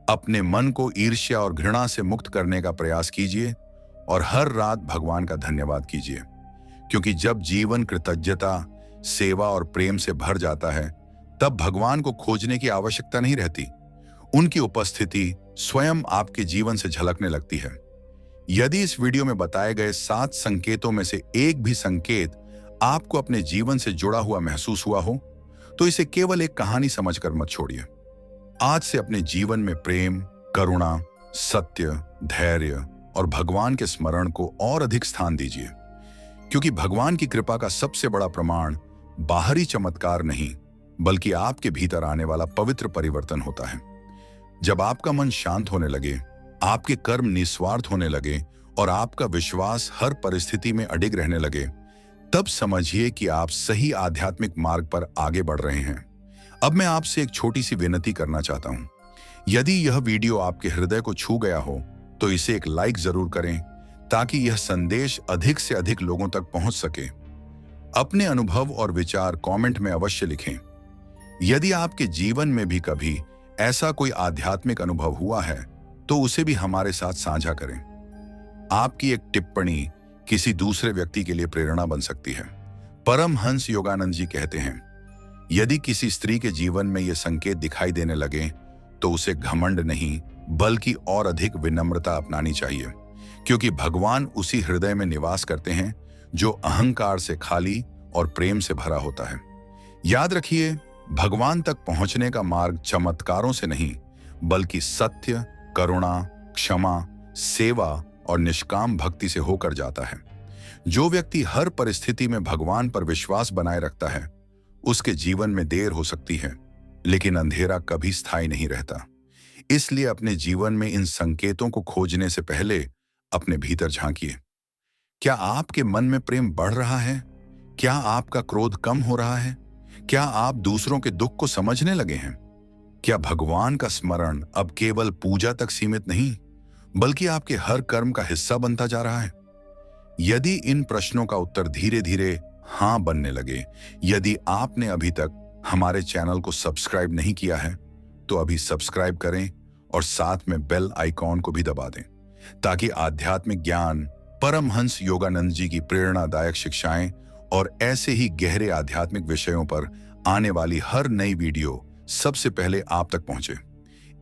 अपने मन को ईर्ष्या और घृणा से मुक्त करने का प्रयास कीजिए और हर रात भगवान का धन्यवाद कीजिए। क्योंकि जब जीवन कृतज्ञता, सेवा और प्रेम से भर जाता है, तब भगवान को खोजने की आवश्यकता नहीं रहती। उनकी उपस्थिति स्वयं आपके जीवन से झलकने लगती है। यदि इस वीडियो में बताए गए 7 संकेतों में से एक भी संकेत आपको अपने जीवन से जुड़ा हुआ महसूस हुआ हो, तो इसे केवल एक कहानी समझकर मत छोड़िए। आज से अपने जीवन में प्रेम, करुणा, सत्य, धैर्य और भगवान के स्मरण को और अधिक स्थान दीजिए, क्योंकि भगवान की कृपा का सबसे बड़ा प्रमाण बाहरी चमत्कार नहीं, बल्कि आपके भीतर आने वाला पवित्र परिवर्तन होता है। जब आपका मन शांत होने लगे, आपके कर्म निस्वार्थ होने लगे और आपका विश्वास हर परिस्थिति में अडिग रहने लगे, तब समझिए कि आप सही आध्यात्मिक मार्ग पर आगे बढ़ रहे हैं। अब मैं आपसे एक छोटी सी विनती करना चाहता हूं। यदि यह वीडियो आपके हृदय को छू गया हो तो इसे एक लाइक जरूर करें, ताकि यह संदेश अधिक से अधिक लोगों तक पहुंच सके। अपने अनुभव और विचार कमेंट में अवश्य लिखें। यदि आपके जीवन में भी कभी ऐसा कोई आध्यात्मिक अनुभव हुआ है तो उसे भी हमारे साथ साझा करें। आपकी एक टिप्पणी किसी दूसरे व्यक्ति के लिए प्रेरणा बन सकती है। परमहंस योगानंद जी कहते हैं, यदि किसी स्त्री के जीवन में ये संकेत दिखाई देने लगे तो उसे घमंड नहीं, बल्कि और अधिक विनम्रता अपनानी चाहिए, क्योंकि भगवान उसी हृदय में निवास करते हैं जो अहंकार से खाली और प्रेम से भरा होता है। याद रखिए, भगवान तक पहुंचने का मार्ग चमत्कारों से नहीं, बल्कि सत्य, करुणा, क्षमा, सेवा और निष्काम भक्ति से होकर जाता है। जो व्यक्ति हर परिस्थिति में भगवान पर विश्वास बनाए रखता है, उसके जीवन में देर हो सकती है, लेकिन अंधेरा कभी स्थायी नहीं रहता। इसलिए अपने जीवन में इन संकेतों को खोजने से पहले अपने भीतर झांकिए। क्या आपके मन में प्रेम बढ़ रहा है? क्या आपका क्रोध कम हो रहा है? क्या आप दूसरों के दुख को समझने लगे हैं? क्या भगवान का स्मरण अब केवल पूजा तक सीमित नहीं, बल्कि आपके हर कर्म का हिस्सा बनता जा रहा है? यदि इन प्रश्नों का उत्तर धीरे धीरे हाँ बनने लगे, यदि आपने अभी तक हमारे चैनल को सब्सक्राइब नहीं किया है, तो अभी सब्सक्राइब करें और साथ में बेल आइकॉन को भी दबा दें, ताकि आध्यात्मिक ज्ञान, परमहंस योगानंद जी की प्रेरणादायक शिक्षाएं और ऐसे ही गहरे आध्यात्मिक विषयों पर आने वाली हर नई वीडियो सबसे पहले आप तक पहुंचे।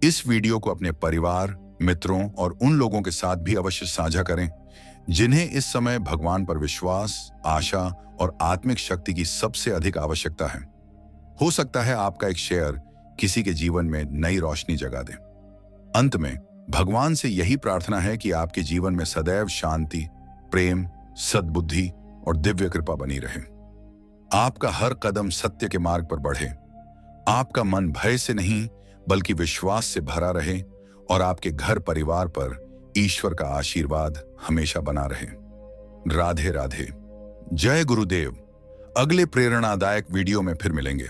इस वीडियो को अपने परिवार, मित्रों और उन लोगों के साथ भी अवश्य साझा करें जिन्हें इस समय भगवान पर विश्वास, आशा और आत्मिक शक्ति की सबसे अधिक आवश्यकता है। हो सकता है आपका एक शेयर किसी के जीवन में नई रोशनी जगा दे। अंत में भगवान से यही प्रार्थना है कि आपके जीवन में सदैव शांति, प्रेम, सद्बुद्धि और दिव्य कृपा बनी रहे। आपका हर कदम सत्य के मार्ग पर बढ़े, आपका मन भय से नहीं बल्कि विश्वास से भरा रहे और आपके घर परिवार पर ईश्वर का आशीर्वाद हमेशा बना रहे। राधे राधे। जय गुरुदेव। अगले प्रेरणादायक वीडियो में फिर मिलेंगे।